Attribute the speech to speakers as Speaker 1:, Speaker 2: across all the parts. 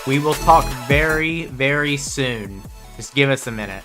Speaker 1: We will talk very, very soon. Just give us a minute.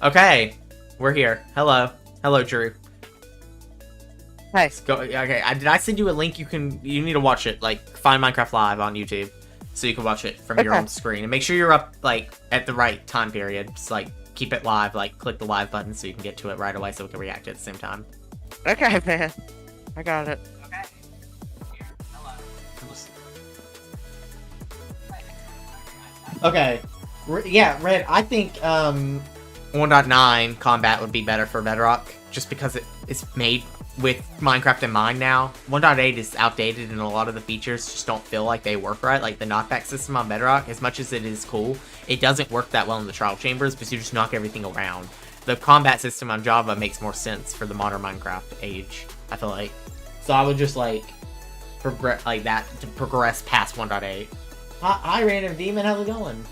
Speaker 1: Okay, we're here. Hello. Hello, Drew.
Speaker 2: Hey.
Speaker 1: Go. Okay, did I send you a link? You need to watch it. Like, find Minecraft Live on YouTube, so you can watch it from your own screen. And make sure you're up, like, at the right time period. Just, like, keep it live. Like, click the live button so you can get to it right away so we can react at the same time.
Speaker 2: Okay, man. I got it.
Speaker 1: Okay. Here. Hello. Okay. Yeah, Red, I think, 1.9 combat would be better for Bedrock, just because it's made with Minecraft in mind now. 1.8 is outdated and a lot of the features just don't feel like they work right. Like the knockback system on Bedrock, as much as it is cool, it doesn't work that well in the trial chambers because you just knock everything around. The combat system on Java makes more sense for the modern Minecraft age, I feel like. So I would just like progress like that to progress past 1.8. Hi, Random Demon, how's it going?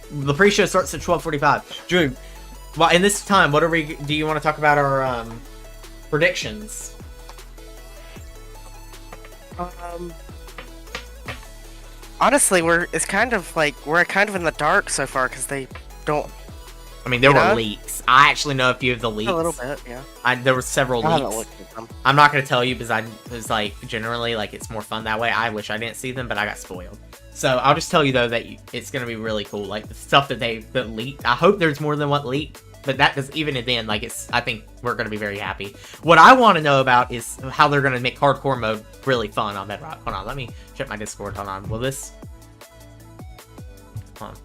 Speaker 1: The pre-show starts at 12:45. Drew, well, in this time, what are we? Do you want to talk about our predictions?
Speaker 2: Honestly, we're kind of in the dark so far because they don't.
Speaker 1: I mean, there were leaks. I actually know a few of the leaks.
Speaker 2: A little bit, yeah.
Speaker 1: There were several
Speaker 2: I haven't
Speaker 1: leaks.
Speaker 2: looked at them.
Speaker 1: I'm not gonna tell you because it's like generally like it's more fun that way. I wish I didn't see them, but I got spoiled. So I'll just tell you though that it's gonna be really cool. Like the stuff that that leaked. I hope there's more than what leaked, but that does even then like I think we're gonna be very happy. What I want to know about is how they're gonna make hardcore mode really fun on Bedrock. Hold on, let me check my Discord. Hold on, will this? Hold on.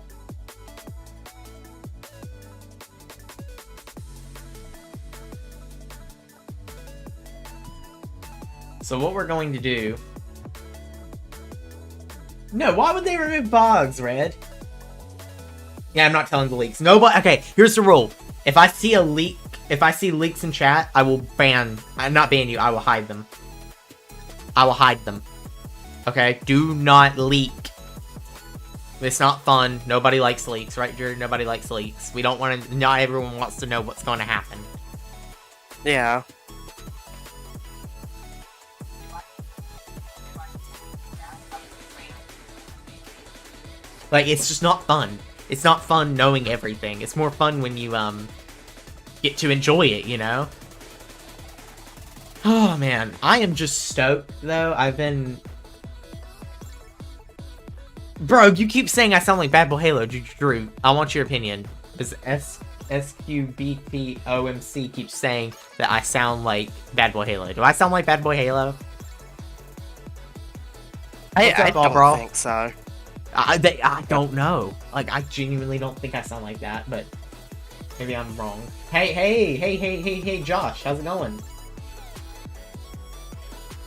Speaker 1: So what we're going to do... No, why would they remove bugs, Red? Yeah, I'm not telling the leaks. Nobody... Okay, here's the rule. If I see a leak... If I see leaks in chat, I will ban... not ban you, I will hide them. I will hide them. Okay? Do not leak. It's not fun. Nobody likes leaks, right, Drew? Nobody likes leaks. We don't want to... Not everyone wants to know what's going to happen.
Speaker 2: Yeah.
Speaker 1: Like, it's just not fun. It's not fun knowing everything. It's more fun when you, get to enjoy it, you know? Oh, man. I am just stoked, though. I've been... Bro, you keep saying I sound like Bad Boy Halo, Drew. I want your opinion. Because SQBPOMC keeps saying that I sound like Bad Boy Halo. Do I sound like Bad Boy Halo?
Speaker 2: I don't think so.
Speaker 1: I don't know. Like, I genuinely don't think I sound like that, but maybe I'm wrong. Hey, Josh, how's it going?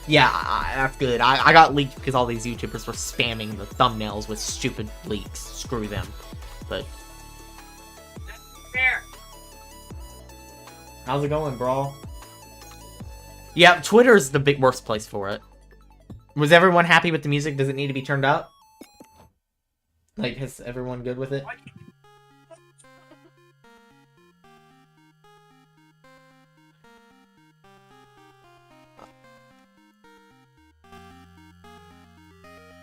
Speaker 1: Yeah, that's good. I got leaked because all these YouTubers were spamming the thumbnails with stupid leaks. Screw them. But... How's it going, bro? Yeah, Twitter's the worst place for it. Was everyone happy with the music? Does it need to be turned up? Like, is everyone good with it?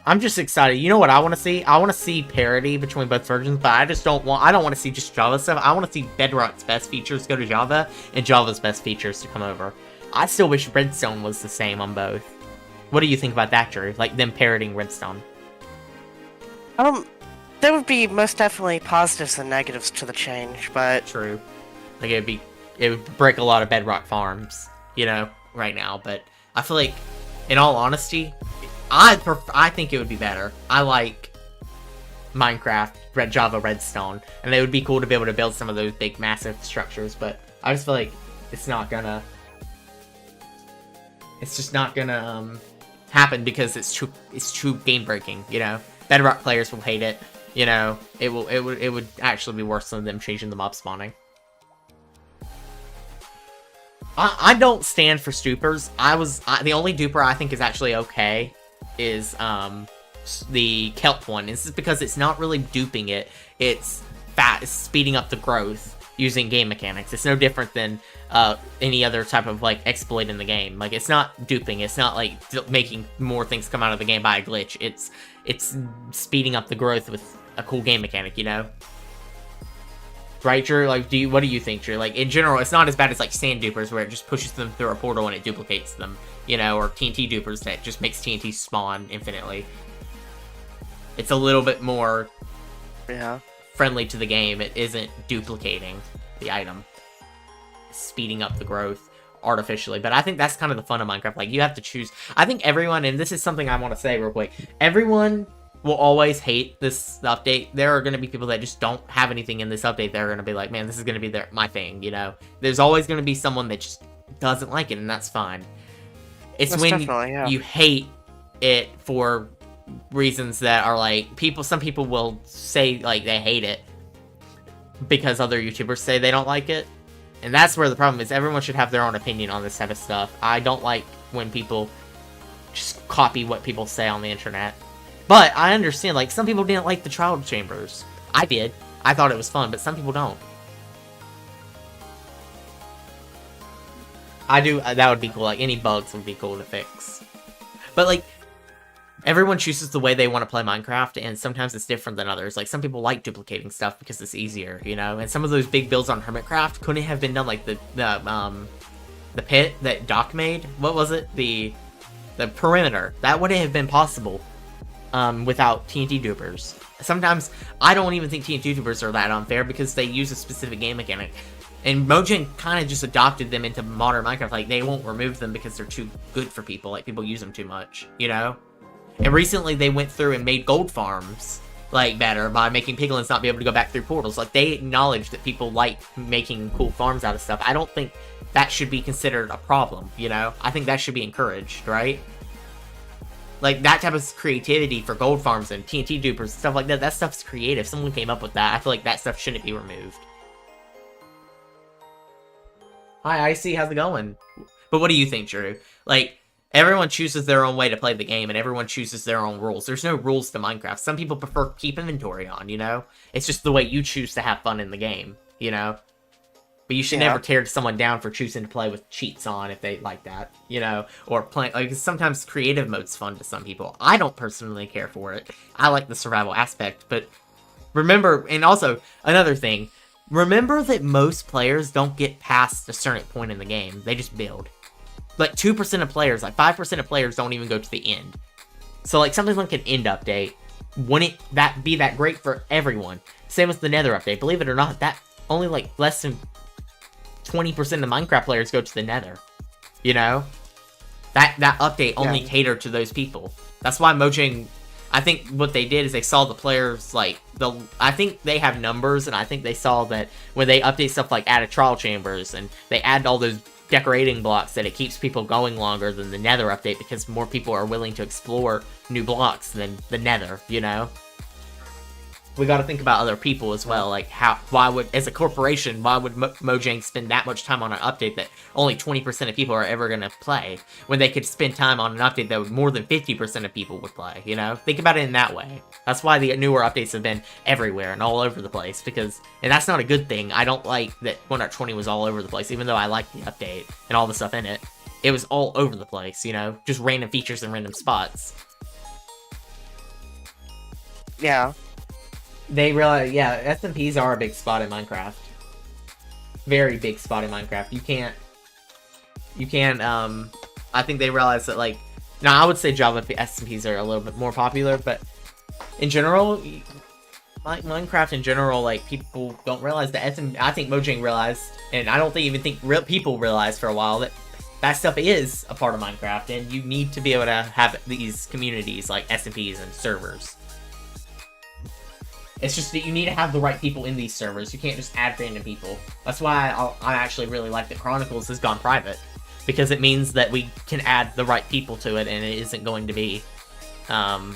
Speaker 1: I'm just excited. You know what I want to see? I want to see parity between both versions, but I don't want to see just Java stuff. I want to see Bedrock's best features go to Java, and Java's best features to come over. I still wish Redstone was the same on both. What do you think about that, Drew? Like, them parroting Redstone?
Speaker 2: There would be most definitely positives and negatives to the change, but...
Speaker 1: True. Like, it would break a lot of Bedrock farms, you know, right now, but I feel like, in all honesty, I think it would be better. I like Minecraft, Java Redstone, and it would be cool to be able to build some of those big, massive structures, but I just feel like it's just not gonna happen because it's too game breaking, you know. Bedrock players will hate it, you know. It would actually be worse than them changing the mob spawning. I don't stand for stupers. The only duper I think is actually okay is the kelp one. This is because it's not really duping it. It's speeding up the growth using game mechanics. It's no different than any other type of like exploit in the game. Like, it's not duping. It's not like making more things come out of the game by a glitch. It's speeding up the growth with a cool game mechanic, you know? Right, Drew? Like, what do you think, Drew? Like, in general, it's not as bad as like sand dupers where it just pushes them through a portal and it duplicates them, you know, or TNT dupers that just makes TNT spawn infinitely. It's a little bit more friendly to the game. It isn't duplicating the item. It's speeding up the growth artificially. But I think that's kind of the fun of Minecraft. Like, you have to choose. I think everyone, and this is something I want to say real quick, everyone will always hate this update. There are going to be people that just don't have anything in this update. They're going to be like, man, this is going to be my thing, you know? There's always going to be someone that just doesn't like it, and that's fine. It's when you hate it for reasons that are like, some people will say like they hate it because other YouTubers say they don't like it. And that's where the problem is. Everyone should have their own opinion on this type of stuff. I don't like when people just copy what people say on the internet. But I understand, like, some people didn't like the trial chambers. I did. I thought it was fun, but some people don't. I do. That would be cool. Like, any bugs would be cool to fix. But, like, everyone chooses the way they want to play Minecraft, and sometimes it's different than others. Like, some people like duplicating stuff because it's easier, you know? And some of those big builds on Hermitcraft couldn't have been done, like, the pit that Doc made. What was it? The perimeter. That wouldn't have been possible without TNT dupers. Sometimes, I don't even think TNT dupers are that unfair because they use a specific game mechanic. And Mojang kind of just adopted them into modern Minecraft. Like, they won't remove them because they're too good for people. Like, people use them too much, you know? And recently, they went through and made gold farms, like, better by making piglins not be able to go back through portals. Like, they acknowledge that people like making cool farms out of stuff. I don't think that should be considered a problem, you know? I think that should be encouraged, right? Like, that type of creativity for gold farms and TNT dupers, stuff like that, that stuff's creative. Someone came up with that. I feel like that stuff shouldn't be removed. Hi, Icy, how's it going? But what do you think, Drew? Like, everyone chooses their own way to play the game, and everyone chooses their own rules. There's no rules to Minecraft. Some people prefer to keep inventory on, you know? It's just the way you choose to have fun in the game, you know? But you should
Speaker 2: Yeah.
Speaker 1: never tear someone down for choosing to play with cheats on if they like that, you know, or playing like sometimes creative mode's fun to some people. I don't personally care for it. I like the survival aspect, but remember, and also another thing, remember that most players don't get past a certain point in the game. They just build. Like 2% of players, like 5% of players don't even go to the end. So like something like an end update, wouldn't that be that great for everyone? Same with the Nether update. Believe it or not, that only like less than 20% of Minecraft players go to the Nether. You know? That update only catered to those people. That's why Mojang, I think what they did is they saw the players, like, I think they have numbers, and I think they saw that when they update stuff like add a trial chambers, and they add all those decorating blocks, that it keeps people going longer than the Nether update, because more people are willing to explore new blocks than the Nether, you know? We gotta think about other people as well, like why would, as a corporation, why would Mojang spend that much time on an update that only 20% of people are ever gonna play, when they could spend time on an update that more than 50% of people would play, you know? Think about it in that way. That's why the newer updates have been everywhere and all over the place, because, and that's not a good thing. I don't like that 1.20 was all over the place, even though I like the update and all the stuff in it. It was all over the place, you know? Just random features and random spots.
Speaker 2: Yeah.
Speaker 1: They realize, yeah, SMPs are a big spot in Minecraft. Very big spot in Minecraft. You can't, I think they realize that, like, now I would say Java SMPs are a little bit more popular, but in general, Minecraft in general, like, people don't realize that I think Mojang realized, and I don't even think people realized for a while, that that stuff is a part of Minecraft, and you need to be able to have these communities like SMPs and servers. It's just that you need to have the right people in these servers. You can't just add random people. That's why I actually really like that Chronicles has gone private, because it means that we can add the right people to it, and it isn't going to be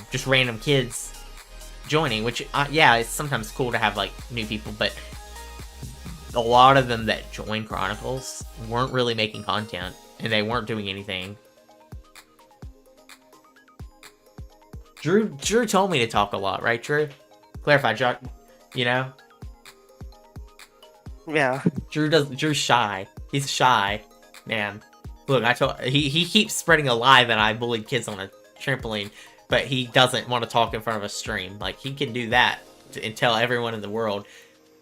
Speaker 1: just random kids joining, which, yeah, it's sometimes cool to have, like, new people, but a lot of them that joined Chronicles weren't really making content, and they weren't doing anything. Drew told me to talk a lot, right, Drew? Clarify, Jock, you know?
Speaker 2: Yeah.
Speaker 1: Drew's shy. He's a shy man. Look, he keeps spreading a lie that I bullied kids on a trampoline, but he doesn't want to talk in front of a stream. Like, he can do that and tell everyone in the world.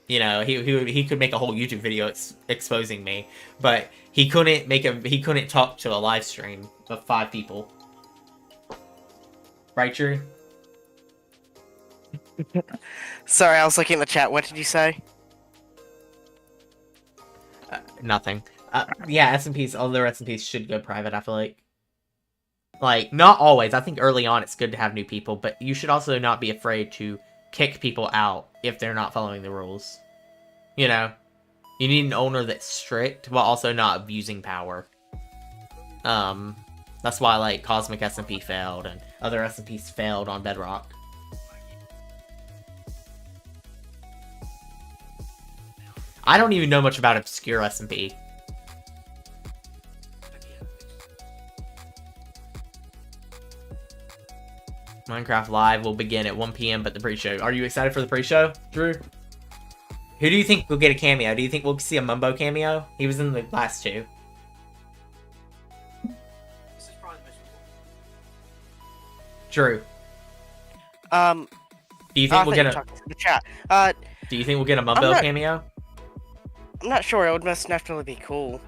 Speaker 1: You know, he could make a whole YouTube video exposing me, but he couldn't talk to a live stream of 5 people. Right, Drew?
Speaker 2: Sorry, I was looking in the chat. What did you say?
Speaker 1: Nothing. Yeah, SMPs, other SMPs should go private, I feel like. Like, not always. I think early on it's good to have new people, but you should also not be afraid to kick people out if they're not following the rules. You know? You need an owner that's strict, while also not abusing power. That's why, like, Cosmic SMP failed, and other SMPs failed on Bedrock. I don't even know much about Obscure SMP. Minecraft Live will begin at 1 PM, but the pre-show. Are you excited for the pre-show, Drew? Who do you think will get a cameo? Do you think we'll see a Mumbo cameo? He was in the last 2.
Speaker 3: This is probably the most important.
Speaker 1: Drew, do you
Speaker 2: I
Speaker 1: think we'll get
Speaker 2: talking to the chat.
Speaker 1: Do you think we'll get a Mumbo cameo?
Speaker 2: I'm not sure. It would most naturally be cool.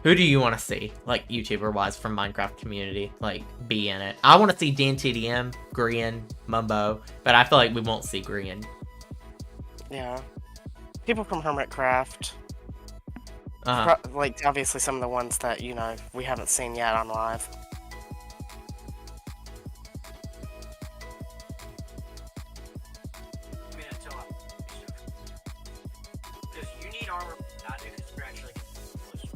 Speaker 1: Who do you want to see, like, YouTuber-wise from Minecraft community, like, be in it? I want to see DanTDM, Grian, Mumbo, but I feel like we won't see Grian.
Speaker 2: Yeah. People from Hermitcraft.
Speaker 1: Uh-huh.
Speaker 2: Like, obviously some of the ones that, you know, we haven't seen yet on live.
Speaker 3: I mean, until I'm because you need armor, not do, because you're actually close to it.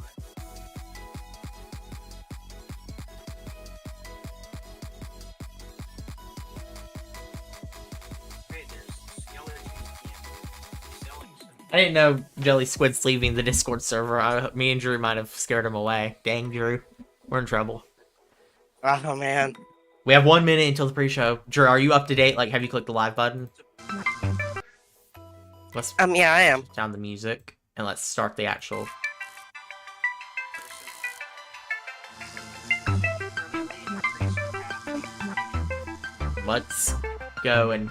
Speaker 3: Hey, there's skeletons you can selling some.
Speaker 1: I didn't know Jelly Squid's leaving the Discord server. Me and Drew might have scared him away. Dang, Drew. We're in trouble.
Speaker 2: Oh, man.
Speaker 1: We have 1 minute until the pre-show. Drew, are you up to date? Like, have you clicked the live button? Let's
Speaker 2: Yeah, I am.
Speaker 1: down the music. And let's start the actual. Let's go in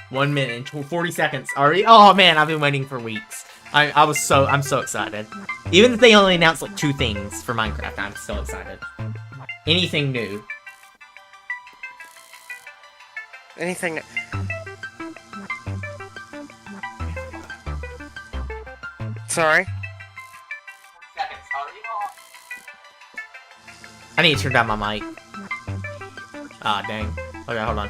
Speaker 1: 1 minute and 40 seconds. Already. Oh man, I've been waiting for weeks. I'm so excited. Even if they only announced like 2 things for Minecraft, I'm still excited. Anything new.
Speaker 2: Anything. Sorry.
Speaker 1: I need to turn down my mic. Ah, dang. Okay, hold on.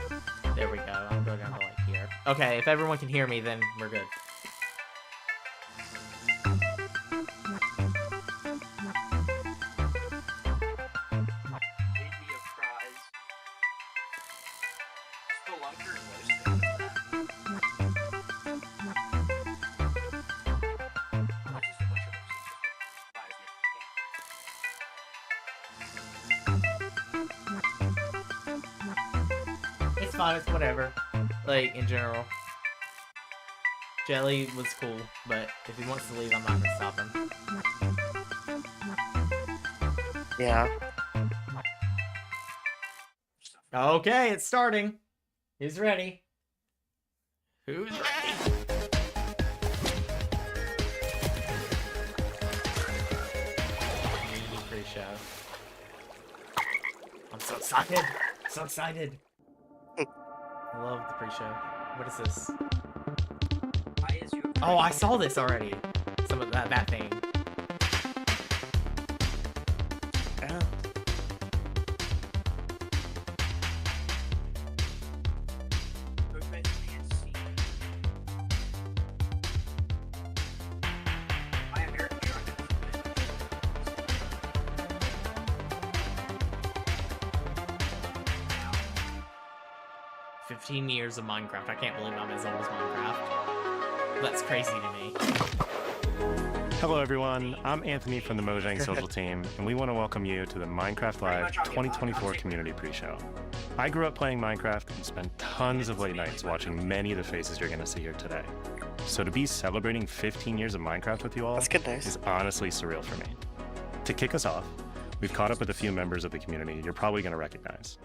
Speaker 1: There we go. I'll go down to like here. Okay, if everyone can hear me, then we're good. It's fine, it's whatever. Like, in general. Jelly was cool, but if he wants to leave, I'm not gonna stop him.
Speaker 2: Yeah.
Speaker 1: Okay, it's starting. Who's ready? Who's ready? Pre-show. I'm so excited. So excited. I love the pre-show. What is this? Oh, I saw this already. Some of that thing.
Speaker 2: Yeah.
Speaker 3: My American hero.
Speaker 1: 15 years of Minecraft. I can't believe I'm as old as Minecraft. That's crazy to me.
Speaker 4: Hello everyone, I'm Anthony from the Mojang Social Team, and we want to welcome you to the Minecraft Live 2024 Community Pre-Show. I grew up playing Minecraft and spent tons of late nights watching many of the faces you're going to see here today. So to be celebrating 15 years of Minecraft with you all
Speaker 2: That's good news.
Speaker 4: is honestly surreal for me. To kick us off, we've caught up with a few members of the community you're probably going to recognize.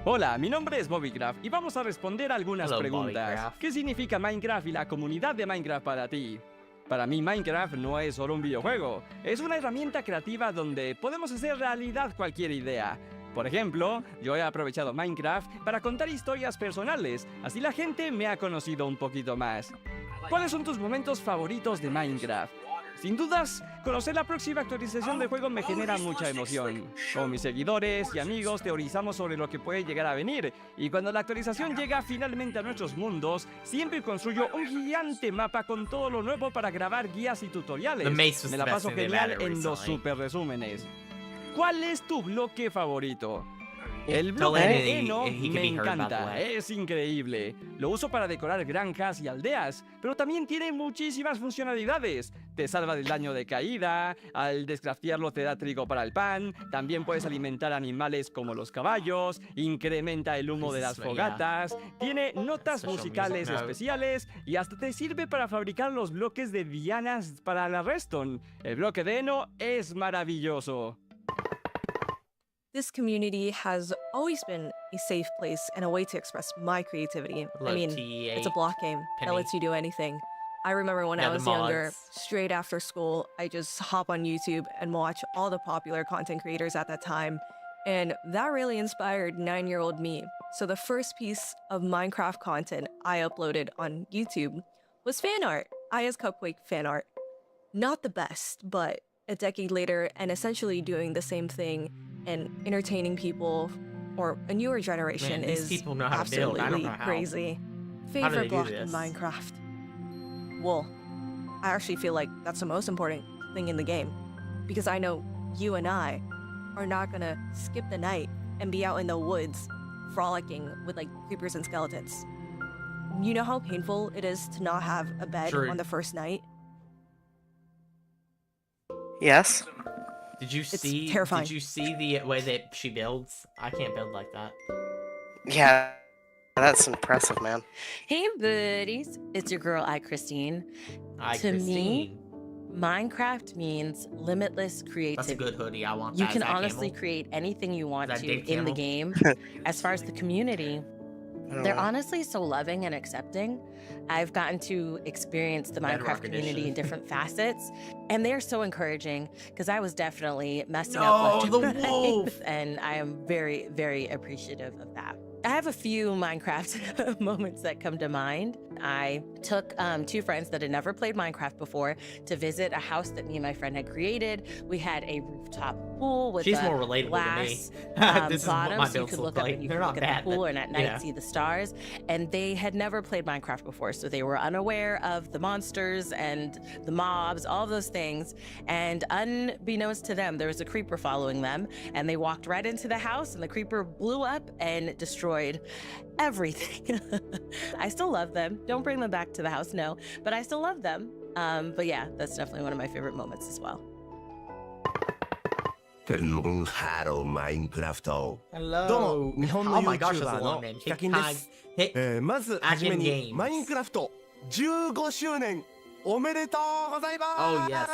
Speaker 5: Hola, mi nombre es Bobbycraft y vamos a responder algunas
Speaker 1: Hello,
Speaker 5: preguntas.
Speaker 1: Bobbycraft.
Speaker 5: ¿Qué significa Minecraft y la comunidad de Minecraft para ti? Para mí Minecraft no es solo un videojuego, es una herramienta creativa donde podemos hacer realidad cualquier idea. Por ejemplo, yo he aprovechado Minecraft para contar historias personales, así la gente me ha conocido un poquito más. ¿Cuáles son tus momentos favoritos de Minecraft? Sin dudas, conocer la próxima actualización del juego me genera mucha emoción. Con mis seguidores y amigos teorizamos sobre lo que puede llegar a venir, y cuando la actualización llega finalmente a nuestros mundos, siempre construyo un gigante mapa con todo lo nuevo para grabar guías y tutoriales.
Speaker 1: The Mace was
Speaker 5: Me la
Speaker 1: the best
Speaker 5: paso
Speaker 1: thing they've
Speaker 5: genial
Speaker 1: added
Speaker 5: en los
Speaker 1: recently.
Speaker 5: super resúmenes. ¿Cuál es tu bloque favorito? El
Speaker 1: Tell
Speaker 5: bloque
Speaker 1: Lennon
Speaker 5: de Eno
Speaker 1: he can
Speaker 5: me
Speaker 1: be heard, by the
Speaker 5: encanta,
Speaker 1: way.
Speaker 5: es increíble. Lo uso para decorar granjas y aldeas, pero también tiene muchísimas funcionalidades. Te salva del daño de caída, al descraftearlo te da trigo para el pan, también puedes alimentar animales como los caballos, incrementa el humo de las fogatas, tiene notas
Speaker 1: Social
Speaker 5: musicales
Speaker 1: music note.
Speaker 5: especiales y hasta te sirve para fabricar los bloques de dianas para la redstone. El bloque de Eno es maravilloso.
Speaker 6: This community has always been a safe place and a way to express my creativity. I
Speaker 1: Love
Speaker 6: mean,
Speaker 1: TEA.
Speaker 6: it's a block game
Speaker 1: Penny.
Speaker 6: that lets you do anything. I remember when
Speaker 1: Yeah,
Speaker 6: I
Speaker 1: the
Speaker 6: was younger,
Speaker 1: mods.
Speaker 6: straight after school, I just hop on YouTube and watch all the popular content creators at that time. And that really inspired 9-year-old me. So the first piece of Minecraft content I uploaded on YouTube was fan art, Aya's Cupquake fan art. Not the best, but a decade later and essentially doing the same thing and entertaining people or a newer generation
Speaker 1: Man, these
Speaker 6: is
Speaker 1: people know how to build. I don't
Speaker 6: absolutely
Speaker 1: know how.
Speaker 6: crazy.
Speaker 1: How do they
Speaker 6: Favorite
Speaker 1: do
Speaker 6: block in
Speaker 1: this?
Speaker 6: Minecraft? Well, I actually feel like that's the most important thing in the game because I know you and I are not gonna skip the night and be out in the woods frolicking with like creepers and skeletons. You know how painful it is to not have a bed
Speaker 1: True.
Speaker 6: on the first night?
Speaker 2: Yes.
Speaker 1: Did you
Speaker 6: It's
Speaker 1: see?
Speaker 6: terrifying.
Speaker 1: Did you see the way that she builds? I can't build like that.
Speaker 2: Yeah. That's impressive, man.
Speaker 7: Hey, buddies. It's your girl, Christine.
Speaker 1: Hi,
Speaker 7: To me,
Speaker 1: Christine.
Speaker 7: Minecraft means limitless
Speaker 1: That's a
Speaker 7: creativity.
Speaker 1: good hoodie. I want
Speaker 7: You
Speaker 1: that.
Speaker 7: can
Speaker 1: Is that
Speaker 7: honestly
Speaker 1: camel?
Speaker 7: create anything you want
Speaker 1: that
Speaker 7: to
Speaker 1: Dave
Speaker 7: in the
Speaker 1: Camel?
Speaker 7: game. As far as the community, they're honestly so loving and accepting. I've gotten to experience the
Speaker 1: Bedrock
Speaker 7: Minecraft community
Speaker 1: edition.
Speaker 7: in different facets, and they're so encouraging because I was definitely messing
Speaker 1: No,
Speaker 7: up left
Speaker 1: the
Speaker 7: and right,
Speaker 1: wolf!
Speaker 7: and I am very, very appreciative of that. I have a few Minecraft moments that come to mind. I took 2 friends that had never played Minecraft before to visit a house that me and my friend had created. We had a rooftop pool with
Speaker 1: She's
Speaker 7: a
Speaker 1: more relatable
Speaker 7: glass
Speaker 1: to me. This is what
Speaker 7: bottom,
Speaker 1: my
Speaker 7: so you
Speaker 1: builds
Speaker 7: could
Speaker 1: look
Speaker 7: look up
Speaker 1: like.
Speaker 7: and you
Speaker 1: They're
Speaker 7: could
Speaker 1: not
Speaker 7: look at
Speaker 1: bad,
Speaker 7: the pool,
Speaker 1: but
Speaker 7: and at night
Speaker 1: yeah.
Speaker 7: see the stars. And they had never played Minecraft before, so they were unaware of the monsters and the mobs, all those things. And unbeknownst to them, there was a creeper following them, and they walked right into the house, and the creeper blew up and destroyed everything. I still love them. Don't bring them back to the house, no, but I still love them. But yeah, that's definitely one of my favorite moments as well.
Speaker 8: ハローマインクラフト。
Speaker 1: Hello.
Speaker 8: どうも日本の
Speaker 1: Oh my gosh, that's a
Speaker 8: YouTuber
Speaker 1: long
Speaker 8: の
Speaker 1: name.
Speaker 8: ヒカキンです。
Speaker 1: Hit
Speaker 8: まずはじめ
Speaker 1: Akin
Speaker 8: に
Speaker 1: Games
Speaker 8: マインクラフト15周年おめでとうございます。
Speaker 1: Oh yes,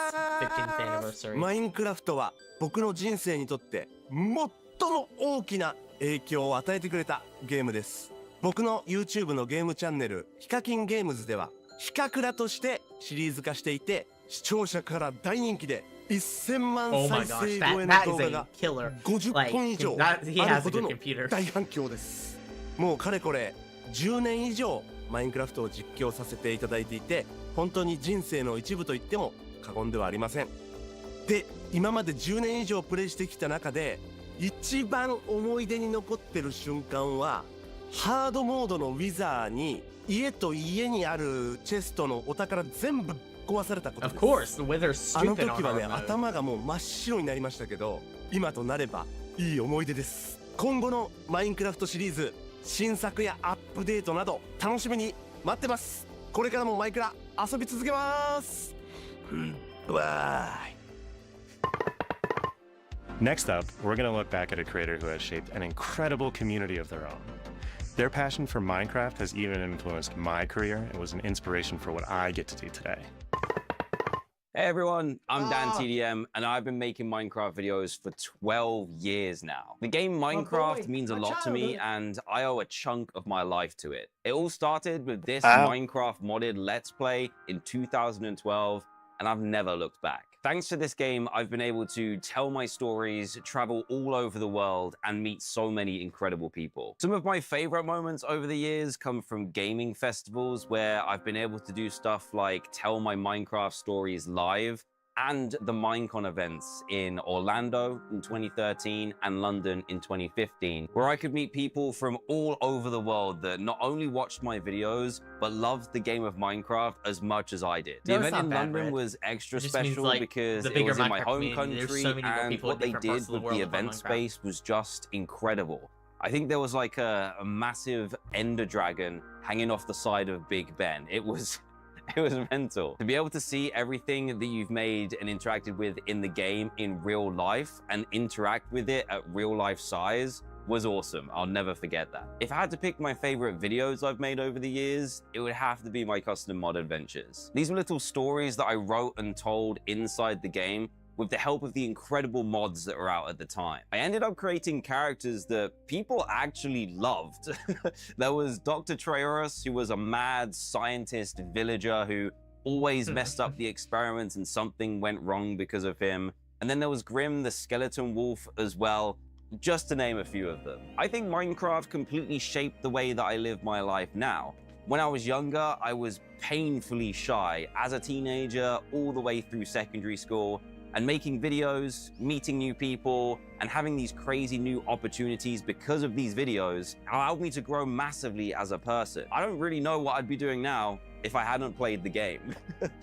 Speaker 1: 15th anniversary.
Speaker 8: マインクラフトは僕の人生にとって最も大きな影響を与えてくれたゲームです。僕の YouTube のゲームチャンネルヒカキンゲームズではヒカクラとしてシリーズ化していて、視聴者から大人気で1000万
Speaker 1: Oh my
Speaker 8: 再
Speaker 1: gosh,
Speaker 8: 生超えの
Speaker 1: that
Speaker 8: 動
Speaker 1: is
Speaker 8: 画
Speaker 1: a
Speaker 8: が
Speaker 1: killer.
Speaker 8: 50
Speaker 1: Like,
Speaker 8: 本以上
Speaker 1: that, he
Speaker 8: ある
Speaker 1: has
Speaker 8: ほ
Speaker 1: a
Speaker 8: ど
Speaker 1: good
Speaker 8: の
Speaker 1: computer.
Speaker 8: 大反響です。もうかれこれ10年以上マインクラフトを実況させていただいていて、本当に人生の一部と言っても過言ではありません。で、今まで10年以上プレイしてきた中で一番思い出に残ってる瞬間はハードモードのウィザーに家と家にあるチェストのお宝全部壊されたことで
Speaker 1: Of
Speaker 8: す。
Speaker 1: course, the Wither's
Speaker 8: あの
Speaker 1: stupid
Speaker 8: 時
Speaker 1: on
Speaker 8: は
Speaker 1: our
Speaker 8: ね、
Speaker 1: mode.
Speaker 8: 頭がもう真っ白になりましたけど、今となればいい思い出です。今後のマインクラフトシリーズ、新作やアップデートなど楽しみに待ってます。これからもマイクラ遊び続けます。わーい。
Speaker 4: Next up, we're going to look back at a creator who has shaped an incredible community of their own. Their passion for Minecraft has even influenced my career and was an inspiration for what I get to do today.
Speaker 9: Hey everyone, I'm Dan TDM, and I've been making Minecraft videos for 12 years now. The game Minecraft means a lot to me, and I owe a chunk of my life to it. It all started with this Minecraft modded Let's Play in 2012, and I've never looked back. Thanks to this game, I've been able to tell my stories, travel all over the world, and meet so many incredible people. Some of my favorite moments over the years come from gaming festivals where I've been able to do stuff like tell my Minecraft stories live, and the Minecon events in Orlando in 2013 and London in 2015, where I could meet people from all over the world that not only watched my videos, but loved the game of Minecraft as much as I did. The
Speaker 1: No, it's
Speaker 9: event
Speaker 1: not
Speaker 9: in
Speaker 1: bad,
Speaker 9: London
Speaker 1: Red.
Speaker 9: was extra
Speaker 1: It just means,
Speaker 9: special
Speaker 1: like,
Speaker 9: because
Speaker 1: the
Speaker 9: it
Speaker 1: bigger
Speaker 9: was in my
Speaker 1: Minecraft
Speaker 9: home
Speaker 1: community, there's
Speaker 9: country,
Speaker 1: so many more
Speaker 9: and
Speaker 1: people in
Speaker 9: what they
Speaker 1: different parts
Speaker 9: did
Speaker 1: of the
Speaker 9: with
Speaker 1: world
Speaker 9: the
Speaker 1: that play
Speaker 9: event
Speaker 1: Minecraft.
Speaker 9: space was just incredible. I think there was like a massive ender dragon hanging off the side of Big Ben. It was mental. To be able to see everything that you've made and interacted with in the game in real life and interact with it at real life size was awesome. I'll never forget that. If I had to pick my favorite videos I've made over the years, it would have to be my custom mod adventures. These were little stories that I wrote and told inside the game with the help of the incredible mods that were out at the time. I ended up creating characters that people actually loved. There was Dr. Trayaurus, who was a mad scientist villager who always messed up the experiments and something went wrong because of him. And then there was Grim the skeleton wolf as well, just to name a few of them. I think Minecraft completely shaped the way that I live my life now. When I was younger, I was painfully shy as a teenager all the way through secondary school. And making videos, meeting new people, and having these crazy new opportunities because of these videos allowed me to grow massively as a person. I don't really know what I'd be doing now if I hadn't played the game.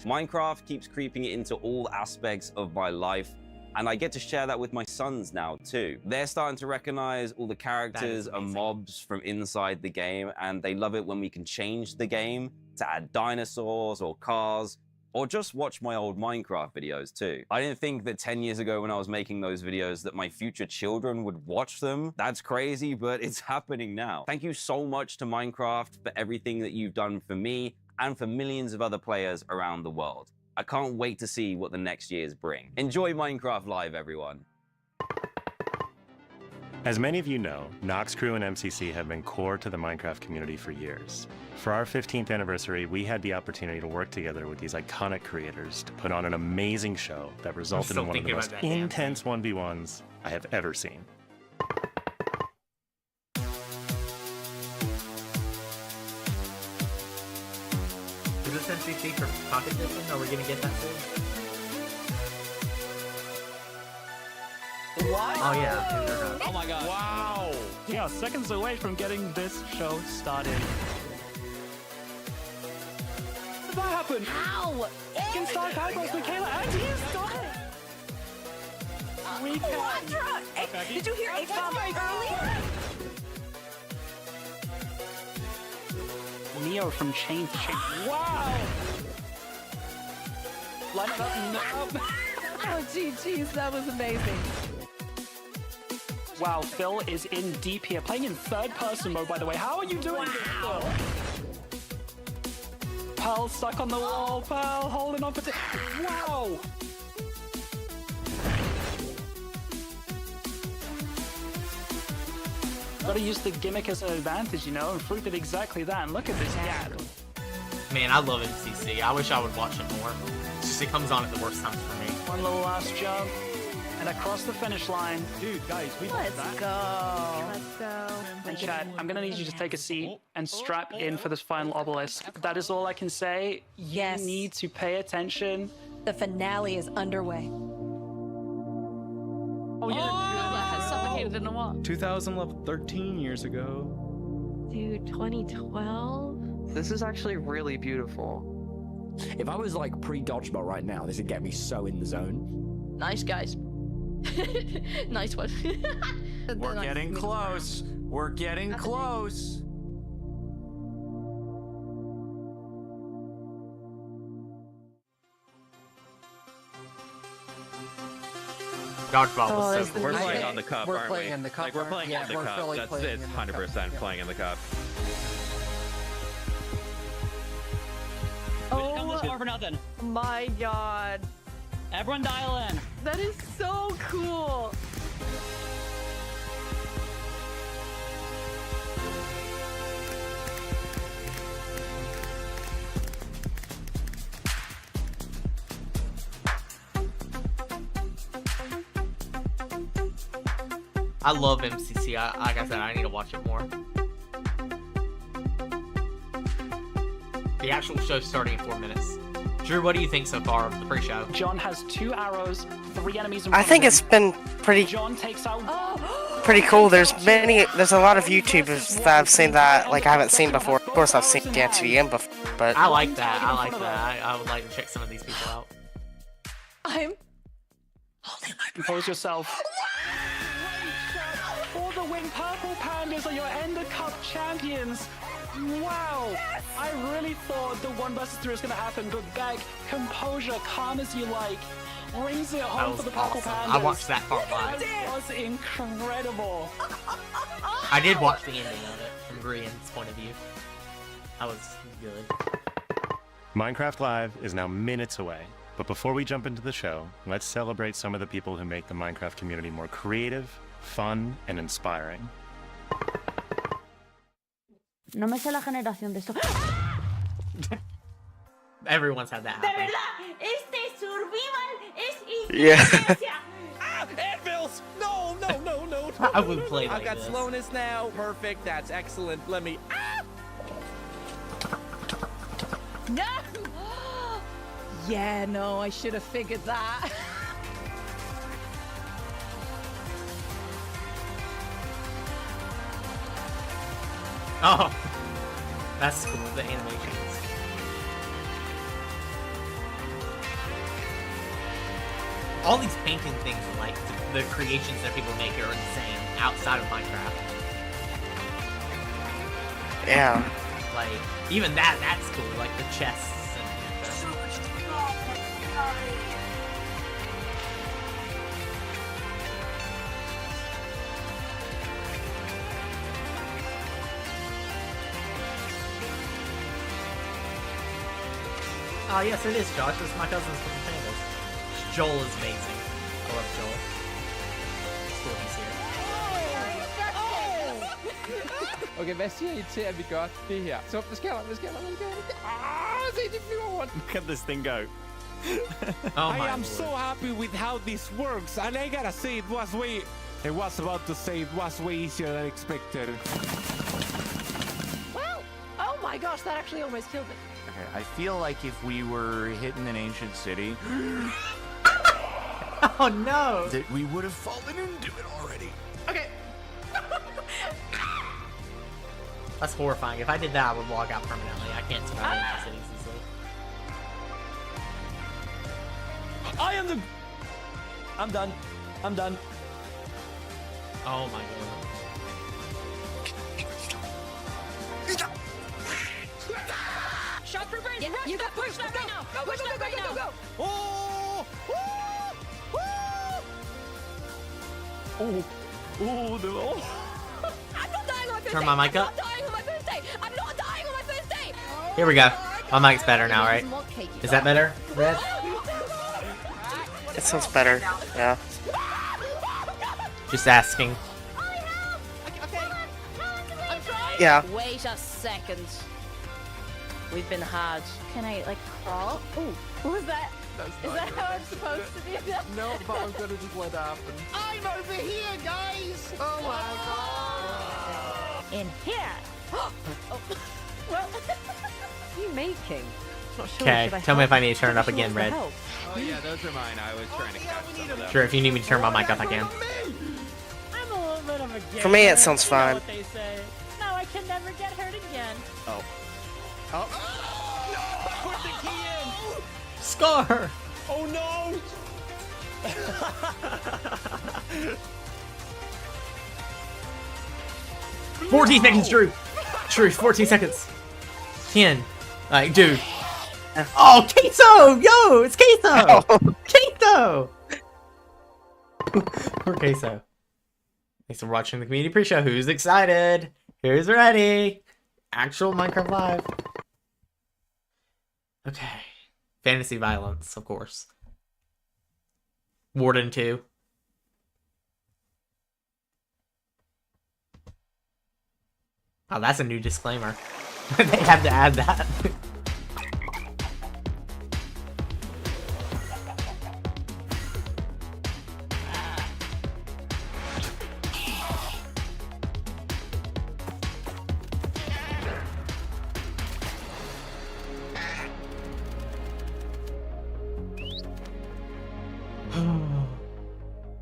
Speaker 9: Minecraft keeps creeping into all aspects of my life, and I get to share that with my sons now too. They're starting to recognize all the characters and mobs from inside the game, and they love it when we can change the game to add dinosaurs or cars, or just watch my old Minecraft videos too. I didn't think that 10 years ago when I was making those videos that my future children would watch them. That's crazy, but it's happening now. Thank you so much to Minecraft for everything that you've done for me and for millions of other players around the world. I can't wait to see what the next years bring. Enjoy Minecraft Live, everyone.
Speaker 4: As many of you know, Nox Crew and MCC have been core to the Minecraft community for years. For our 15th anniversary, we had the opportunity to work together with these iconic creators to put on an amazing show that resulted in one of the most intense 1v1s I have ever seen.
Speaker 1: Is this MCC for Pocket Edition? Are we gonna get that soon?
Speaker 10: What?
Speaker 1: Oh yeah.
Speaker 10: Oh my god.
Speaker 5: Wow!
Speaker 10: Yeah, seconds away from getting this show started. What happened?
Speaker 7: How?
Speaker 10: Can start Kykos, Michaela, and he started! We can.
Speaker 6: Did you hear H-Bomb earlier?
Speaker 10: Neo from Chain to Chain. Wow! Line it up. No.
Speaker 6: Oh, GG's, that was amazing.
Speaker 10: Wow, Phil is in deep here, playing in third-person mode, by the way. How are you doing this, Phil? Pearl stuck on the wall. Pearl holding on for... Wow! Gotta use the gimmick as an advantage, you know, and Fruit did exactly that. And look at this gap.
Speaker 1: Man, I love MCC. I wish I would watch it more. It's just it comes on at the worst times for me.
Speaker 10: One little last jump, and across the finish line.
Speaker 5: Dude, guys, we did
Speaker 7: Let's
Speaker 5: that.
Speaker 7: go.
Speaker 6: Let's go.
Speaker 10: And chat, I'm gonna need you to take a seat and strap in for this final obelisk. That is all I can say.
Speaker 7: Yes.
Speaker 10: You need to pay attention.
Speaker 6: The finale is underway.
Speaker 10: Oh, yeah.
Speaker 7: has suffocated in a wall.
Speaker 5: 2011, 13 years ago.
Speaker 6: Dude, 2012?
Speaker 11: This is actually really beautiful.
Speaker 12: If I was like pre-dodgeball right now, this would get me so in the zone.
Speaker 7: Nice, guys. Nice one.
Speaker 5: We're getting close. We're getting close.
Speaker 1: Dodgeball was so
Speaker 11: We're
Speaker 1: cool.
Speaker 11: playing on the cup,
Speaker 12: We're
Speaker 11: aren't
Speaker 12: playing
Speaker 11: we?
Speaker 12: in the cup.
Speaker 11: Like we're playing
Speaker 12: yeah,
Speaker 11: in the
Speaker 12: we're
Speaker 11: cup.
Speaker 12: fully
Speaker 11: That's
Speaker 12: playing
Speaker 11: it's
Speaker 12: in the
Speaker 11: 100%
Speaker 12: cup.
Speaker 11: playing in the cup.
Speaker 3: Come this far for nothing.
Speaker 6: My god.
Speaker 3: Everyone dial in.
Speaker 6: That is so cool.
Speaker 1: I love MCC. Like I said, I need to watch it more. The actual show's starting in 4 minutes. Drew, what do you think so far of the pre-show?
Speaker 10: John has 2 arrows, 3 enemies in
Speaker 2: I
Speaker 10: front
Speaker 2: think
Speaker 10: of
Speaker 2: it's
Speaker 10: him.
Speaker 2: been pretty
Speaker 10: John takes out...
Speaker 2: pretty cool. There's a lot of YouTubers that I've seen that like I haven't seen before. Of course, I've seen DanceVM before, but
Speaker 1: I like that. I like that. I would like to check some of these people out.
Speaker 6: I'm
Speaker 10: Compose yourself. For the win, Purple Pandas are your Ender Cup champions. Wow! I really thought the 1 vs 3 was gonna happen, but Beck, composure, calm as you like, brings it
Speaker 1: That
Speaker 10: home
Speaker 1: was
Speaker 10: for the Purple
Speaker 1: awesome.
Speaker 10: Pandas.
Speaker 1: I watched that part live.
Speaker 10: That was incredible.
Speaker 1: I did watch the ending of it from Brian's point of view. That was good.
Speaker 4: Minecraft Live is now minutes away, but before we jump into the show, let's celebrate some of the people who make the Minecraft community more creative, fun, and inspiring.
Speaker 13: No me sé la generación de esto.
Speaker 1: Everyone's had that happen.
Speaker 13: Este survival es
Speaker 2: yeah.
Speaker 8: Anvils! No, no, no, no.
Speaker 1: I would play like
Speaker 8: I've got
Speaker 1: this.
Speaker 8: slowness now. Perfect. That's excellent. Let me.
Speaker 6: no. Yeah, no, I should have figured that.
Speaker 1: Oh, that's cool. The animations. All these painting things and like the creations that people make are insane outside of Minecraft.
Speaker 2: Yeah.
Speaker 1: Like even that's cool. Like the chests and stuff. Oh, yes, it is, Josh. It's my cousin's from Pandas. Joel is amazing. I love Joel. It's cool he's here.
Speaker 14: Okay, hvad siger I til, at vi gør det her? Så det sker der. Se, det flyver rundt.
Speaker 4: Look at this thing go.
Speaker 1: Oh
Speaker 15: I
Speaker 1: my
Speaker 15: am
Speaker 1: lord.
Speaker 15: so happy with how this works, and I gotta say it was way easier than expected.
Speaker 13: Well, oh my gosh, that actually almost killed me.
Speaker 16: Okay, I feel like if we were hitting an ancient city,
Speaker 1: Oh no!
Speaker 16: that we would have fallen into it already.
Speaker 1: Okay. That's horrifying. If I did that, I would log out permanently. I can't survive in cities easily.
Speaker 5: I am the... I'm done. I'm done.
Speaker 1: Oh my god.
Speaker 13: Shot for Brent. Yeah, you got push that right now. Push that right now.
Speaker 15: Oh!
Speaker 13: I'm not dying on my first
Speaker 1: Turn
Speaker 13: day.
Speaker 1: my mic
Speaker 13: I'm
Speaker 1: up.
Speaker 13: not dying on my first day. I'm not dying on my first day.
Speaker 1: Here we go. My mic's better now, right? Is that better, Red?
Speaker 2: It sounds better. Yeah.
Speaker 1: Just asking.
Speaker 2: Yeah.
Speaker 7: Wait a second. We've been hard.
Speaker 13: Can I like crawl? Ooh, what was that? Is that how I'm supposed to do that?
Speaker 14: No, but I'm gonna just let it happen.
Speaker 13: I'm over here, guys. Oh my god. In here. Oh. Well, what are you making? Not sure.
Speaker 1: Okay,
Speaker 13: Should I
Speaker 1: tell me
Speaker 13: help?
Speaker 1: if I need to turn it up
Speaker 13: Not sure
Speaker 1: again,
Speaker 13: what to
Speaker 1: Red.
Speaker 13: help.
Speaker 12: Oh yeah, those are mine. I was trying to catch some of them.
Speaker 1: Sure, if you need me to turn my mic up, I can.
Speaker 13: I'm a little bit of a gay.
Speaker 2: For me, it sounds
Speaker 13: You know
Speaker 2: fine.
Speaker 13: what they say. No, I can never get hurt again.
Speaker 2: Oh.
Speaker 15: Put the key in!
Speaker 1: Scar!
Speaker 15: Oh no!
Speaker 1: 14 seconds, Drew! Drew, 14 seconds. 10. Like, dude. Oh, Queso! Yo, it's Queso! Queso! Poor Queso. Thanks for watching the community pre-show. Who's excited? Who's ready? Actual Minecraft Live. Okay. Fantasy violence, of course. Warden 2. Oh, that's a new disclaimer. They have to add that.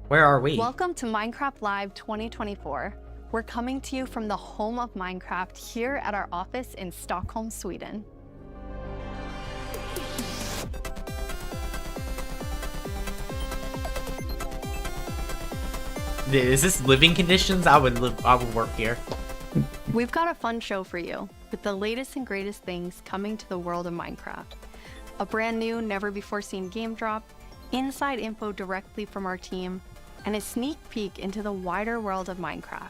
Speaker 1: Where are we?
Speaker 17: Welcome to Minecraft Live 2024. We're coming to you from the home of Minecraft here at our office in Stockholm, Sweden.
Speaker 1: Is this living conditions? I would work here.
Speaker 17: We've got a fun show for you with the latest and greatest things coming to the world of Minecraft. A brand new, never before seen game drop, inside info directly from our team, and a sneak peek into the wider world of Minecraft,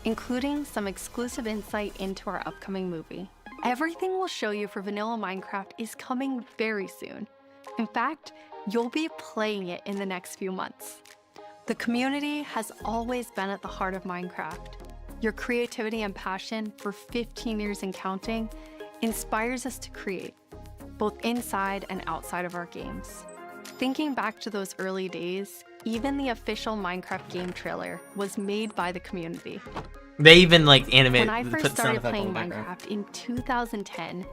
Speaker 17: including some exclusive insight into our upcoming movie. Everything we'll show you for vanilla Minecraft is coming very soon. In fact, you'll be playing it in the next few months. The community has always been at the heart of Minecraft. Your creativity and passion for 15 years and counting inspires us to create, both inside and outside of our games. Thinking back to those early days, even the official Minecraft game trailer was made by the community.
Speaker 1: They even like animate.
Speaker 17: When I
Speaker 1: put
Speaker 17: first
Speaker 1: the sound
Speaker 17: started
Speaker 1: effect on
Speaker 17: playing
Speaker 1: the background.
Speaker 17: Minecraft in 2010,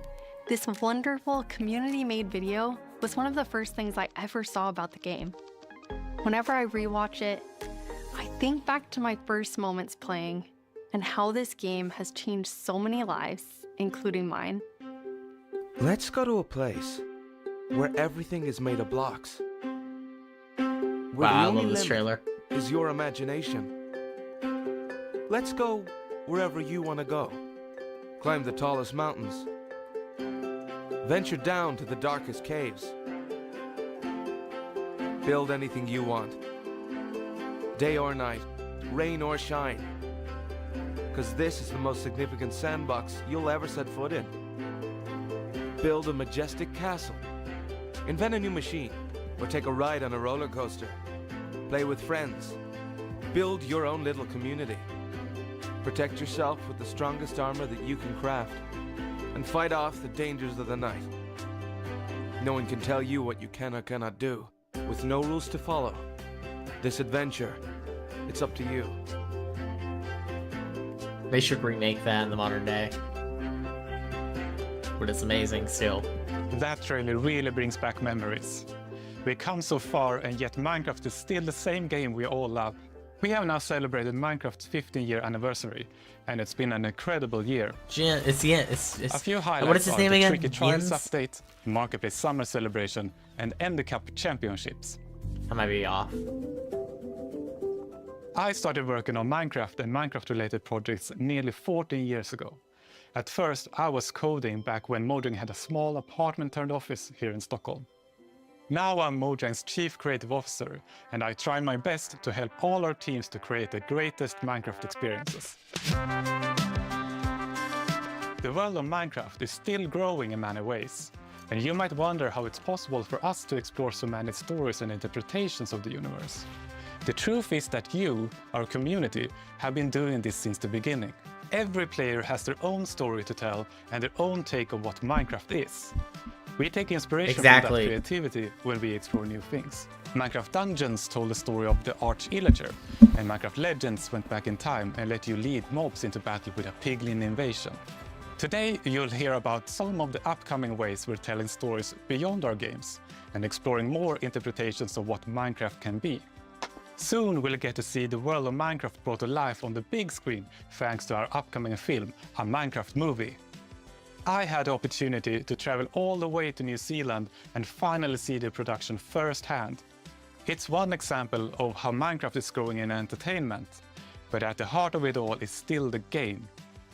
Speaker 17: this wonderful community-made video was one of the first things I ever saw about the game. Whenever I rewatch it, I think back to my first moments playing and how this game has changed so many lives, including mine.
Speaker 18: Let's go to a place where everything is made of blocks. Where
Speaker 1: Wow,
Speaker 18: the
Speaker 1: I
Speaker 18: only
Speaker 1: love this
Speaker 18: limit
Speaker 1: trailer.
Speaker 18: is your imagination. Let's go wherever you want to go. Climb the tallest mountains. Venture down to the darkest caves. Build anything you want. Day or night, rain or shine. Because this is the most significant sandbox you'll ever set foot in. Build a majestic castle Invent a new machine, or take a ride on a roller coaster. Play with friends. Build your own little community. Protect yourself with the strongest armor that you can craft, and fight off the dangers of the night. No one can tell you what you can or cannot do, with no rules to follow. This adventure, it's up to you.
Speaker 1: They should remake that in the modern day. But it's amazing still.
Speaker 19: That trailer really brings back memories. We've come so far, and yet Minecraft is still the same game we all love. We have now celebrated Minecraft's 15-year anniversary, and it's been an incredible year.
Speaker 1: It's
Speaker 19: a few highlights
Speaker 1: what is his
Speaker 19: are
Speaker 1: name
Speaker 19: the
Speaker 1: again?
Speaker 19: Tricky Trials
Speaker 1: Jens?
Speaker 19: update, Marketplace Summer Celebration, and Ender Cup Championships.
Speaker 1: I might be off.
Speaker 19: I started working on Minecraft and Minecraft-related projects nearly 14 years ago. At first, I was coding back when Mojang had a small apartment-turned-office here in Stockholm. Now I'm Mojang's Chief Creative Officer, and I try my best to help all our teams to create the greatest Minecraft experiences. The world of Minecraft is still growing in many ways, and you might wonder how it's possible for us to explore so many stories and interpretations of the universe. The truth is that you, our community, have been doing this since the beginning. Every player has their own story to tell and their own take on what Minecraft is. We take inspiration from that creativity when we explore new things. Minecraft Dungeons told the story of the Arch-Illager, and Minecraft Legends went back in time and let you lead mobs into battle with a piglin invasion. Today, you'll hear about some of the upcoming ways we're telling stories beyond our games and exploring more interpretations of what Minecraft can be. Soon we'll get to see the world of Minecraft brought to life on the big screen thanks to our upcoming film, A Minecraft Movie. I had the opportunity to travel all the way to New Zealand and finally see the production firsthand. It's one example of how Minecraft is growing in entertainment, but at the heart of it all is still the game.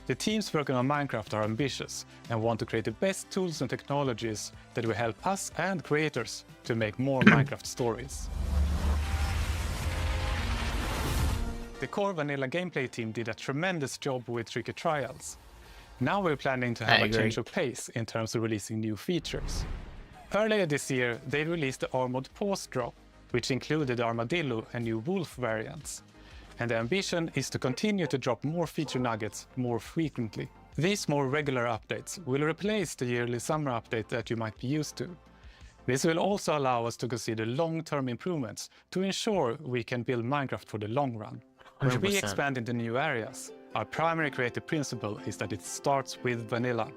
Speaker 19: The teams working on Minecraft are ambitious and want to create the best tools and technologies that will help us and creators to make more Minecraft stories. The core vanilla gameplay team did a tremendous job with Tricky Trials. Now we're planning to have a change of pace in terms of releasing new features. Earlier this year, they released the Armored Paws drop, which included the Armadillo and new Wolf variants. And the ambition is to continue to drop more feature nuggets more frequently. These more regular updates will replace the yearly summer update that you might be used to. This will also allow us to consider long-term improvements to ensure we can build Minecraft for the long run. When we
Speaker 1: 100%.
Speaker 19: expand into new areas, our primary creative principle is that it starts with vanilla.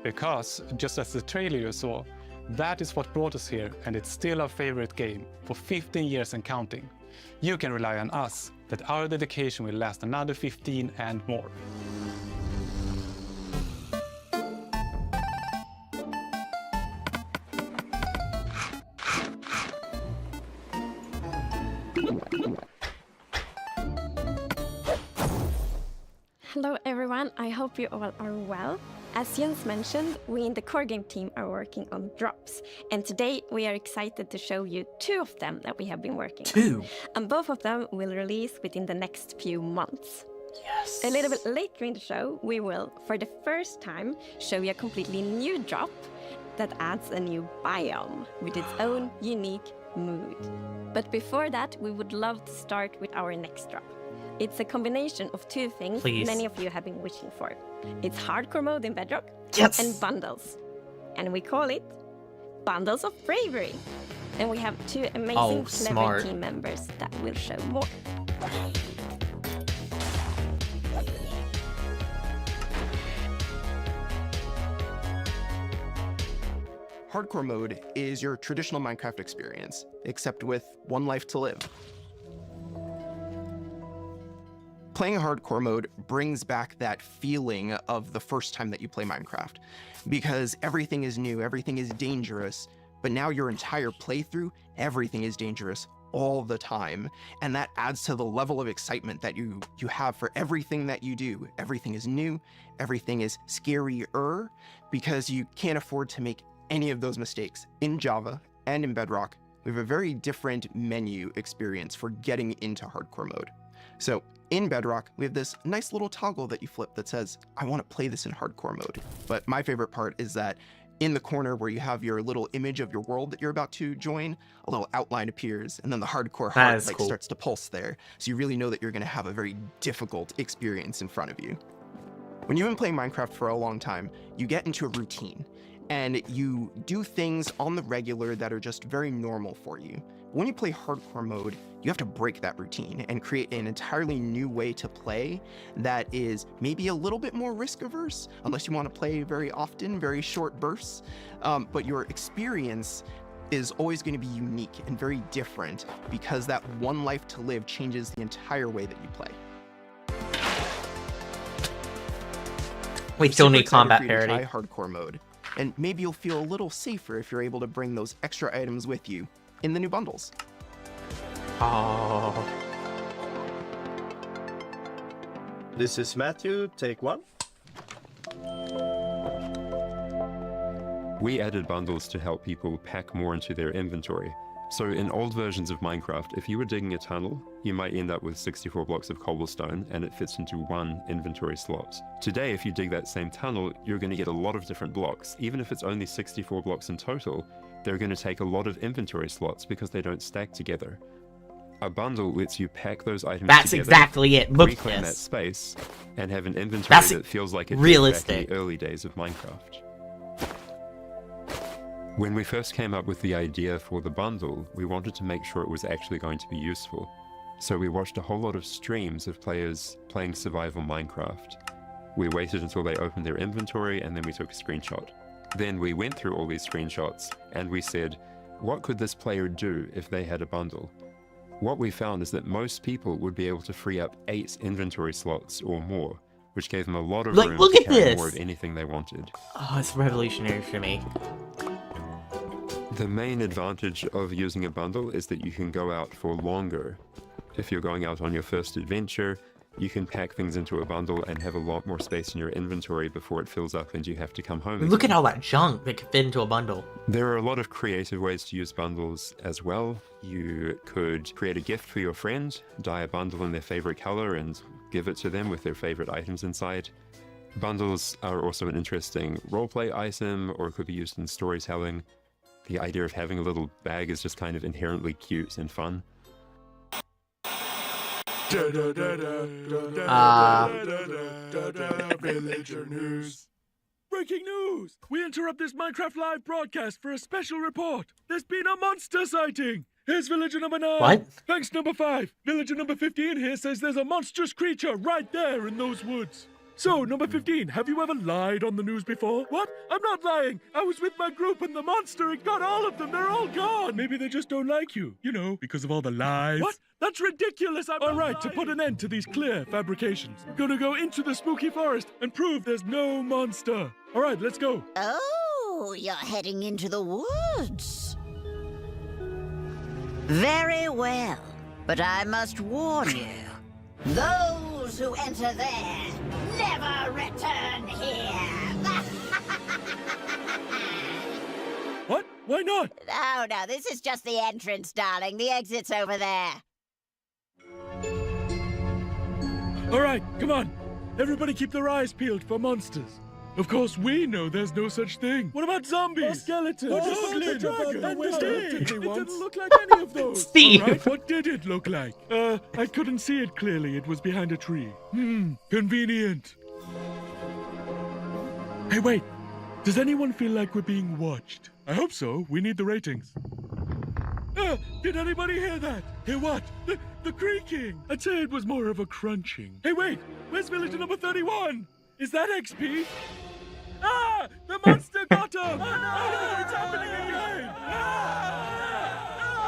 Speaker 19: Because, just as the trailer you saw, that is what brought us here, and it's still our favorite game for 15 years and counting. You can rely on us that our dedication will last another 15 and more.
Speaker 20: Hello everyone, I hope you all are well. As Jens mentioned, we in the core game team are working on drops, and today we are excited to show you 2 of them that we have been working on. And both of them will release within the next few months.
Speaker 1: Yes.
Speaker 20: A little bit later in the show, we will, for the first time, show you a completely new drop that adds a new biome with its own unique mood. But before that, we would love to start with our next drop. It's a combination of 2 things many of you have been wishing for. It's hardcore mode in Bedrock and bundles. And we call it Bundles of Bravery. And we have 2 amazing clever team members that will show more.
Speaker 21: Hardcore mode is your traditional Minecraft experience, except with 1 life to live. Playing hardcore mode brings back that feeling of the first time that you play Minecraft, because everything is new, everything is dangerous, but now your entire playthrough, everything is dangerous all the time, and that adds to the level of excitement that you have for everything that you do. Everything is new, everything is scarier, because you can't afford to make any of those mistakes. In Java and in Bedrock, we have a very different menu experience for getting into hardcore mode. So in Bedrock, we have this nice little toggle that you flip that says, I want to play this in hardcore mode. But my favorite part is that in the corner where you have your little image of your world that you're about to join, a little outline appears, and then the hardcore heart like starts to pulse there. So you really know that you're going to have a very difficult experience in front of you. When you've been playing Minecraft for a long time, you get into a routine, and you do things on the regular that are just very normal for you. When you play hardcore mode, you have to break that routine and create an entirely new way to play that is maybe a little bit more risk averse, unless you want to play very often, very short bursts. But your experience is always going to be unique and very different because that one life to live changes the entire way that you play.
Speaker 1: We still need combat
Speaker 21: for you to
Speaker 1: parity.
Speaker 21: try hardcore mode, and maybe you'll feel a little safer if you're able to bring those extra items with you in the new bundles.
Speaker 1: Oh.
Speaker 9: This is Matthew, take one.
Speaker 22: We added bundles to help people pack more into their inventory. So in old versions of Minecraft, if you were digging a tunnel, you might end up with 64 blocks of cobblestone and it fits into one inventory slot. Today, if you dig that same tunnel, you're going to get a lot of different blocks. Even if it's only 64 blocks in total, they're going to take a lot of inventory slots because they don't stack together. A bundle lets you pack those items
Speaker 1: That's
Speaker 22: together,
Speaker 1: exactly it. Look at
Speaker 22: reclaim that
Speaker 1: this.
Speaker 22: space, and have an inventory
Speaker 1: That's
Speaker 22: that feels like it
Speaker 1: realistic.
Speaker 22: did back in the early days of Minecraft. When we first came up with the idea for the bundle, we wanted to make sure it was actually going to be useful. So we watched a whole lot of streams of players playing survival Minecraft. We waited until they opened their inventory and then we took a screenshot. Then we went through all these screenshots and we said, what could this player do if they had a bundle? What we found is that most people would be able to free up 8 inventory slots or more, which gave them a lot of room
Speaker 1: look
Speaker 22: to
Speaker 1: at
Speaker 22: carry
Speaker 1: this.
Speaker 22: more of anything they wanted.
Speaker 1: Oh, it's revolutionary for me.
Speaker 22: The main advantage of using a bundle is that you can go out for longer. If you're going out on your first adventure, you can pack things into a bundle and have a lot more space in your inventory before it fills up and you have to come home
Speaker 1: Look
Speaker 22: again.
Speaker 1: at all that junk that could fit into a bundle.
Speaker 22: There are a lot of creative ways to use bundles as well. You could create a gift for your friend, dye a bundle in their favorite color and give it to them with their favorite items inside. Bundles are also an interesting roleplay item, or it could be used in storytelling. The idea of having a little bag is just kind of inherently cute and fun.
Speaker 23: Villager news. Breaking news! We interrupt this Minecraft live broadcast for a special report. There's been a monster sighting. Here's villager number 9.
Speaker 1: What?
Speaker 23: Thanks, number 5. Villager number 15 here says there's a monstrous creature right there in those woods. So, number 15, have you ever lied on the news before? What? I'm not lying. I was with my group and the monster, it got all of them. They're all gone. Maybe they just don't like you. You know, because of all the lies. What? That's ridiculous. All right, to put an end to these clear fabrications, I'm gonna go into the spooky forest and prove there's no monster. All right, let's go.
Speaker 24: Oh, you're heading into the woods. Very well, but I must warn you. Those who enter there never return here.
Speaker 23: What? Why not?
Speaker 24: Oh, no, this is just the entrance, darling. The exit's over there.
Speaker 23: All right, come on. Everybody keep their eyes peeled for monsters. Of course, we know there's no such thing. What about zombies? Or skeletons? Or
Speaker 9: the dragon?
Speaker 23: It didn't look like any of those.
Speaker 1: Steve.
Speaker 23: All right, what did it look like? I couldn't see it clearly. It was behind a tree. Convenient. Hey, wait. Does anyone feel like we're being watched? I hope so. We need the ratings. Did anybody hear that? Hear what? The creaking. I'd say it was more of a crunching. Hey, wait. Where's villager number 31? Is that XP? Ah! The monster got him! Oh, no! It's happening again!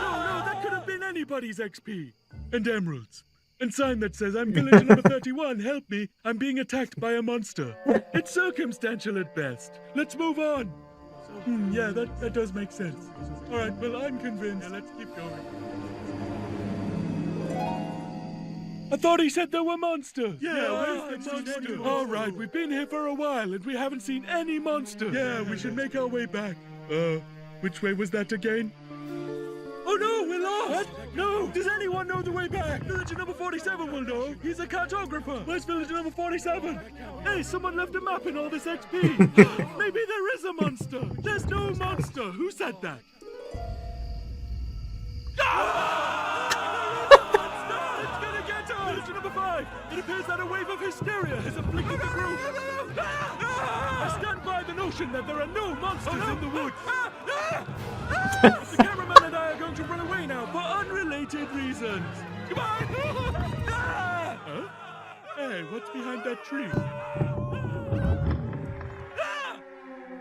Speaker 23: No, that could have been anybody's XP. And emeralds. And sign that says, I'm villager number 31, help me. I'm being attacked by a monster. It's circumstantial at best. Let's move on. Yeah, that does make sense. All right, well, I'm convinced. Yeah, let's keep going. I thought he said there were monsters. Yeah, where's the monster? All right, we've been here for a while and we haven't seen any monsters. Yeah, we should make our way back. Which way was that again? Oh no, we're lost! What? No, Does anyone know the way back? Villager number 47 will know. He's a cartographer. Where's villager number 47? Hey, someone left a map in all this XP. Maybe there is a monster. There's no monster. Who said that? It's gonna get us! Villager number 5. It appears that a wave of hysteria has afflicted the group. I stand by the notion that there are no monsters in the woods. The cameraman and I are going to run away now for unrelated reasons. Goodbye! Huh? Hey, what's behind that tree?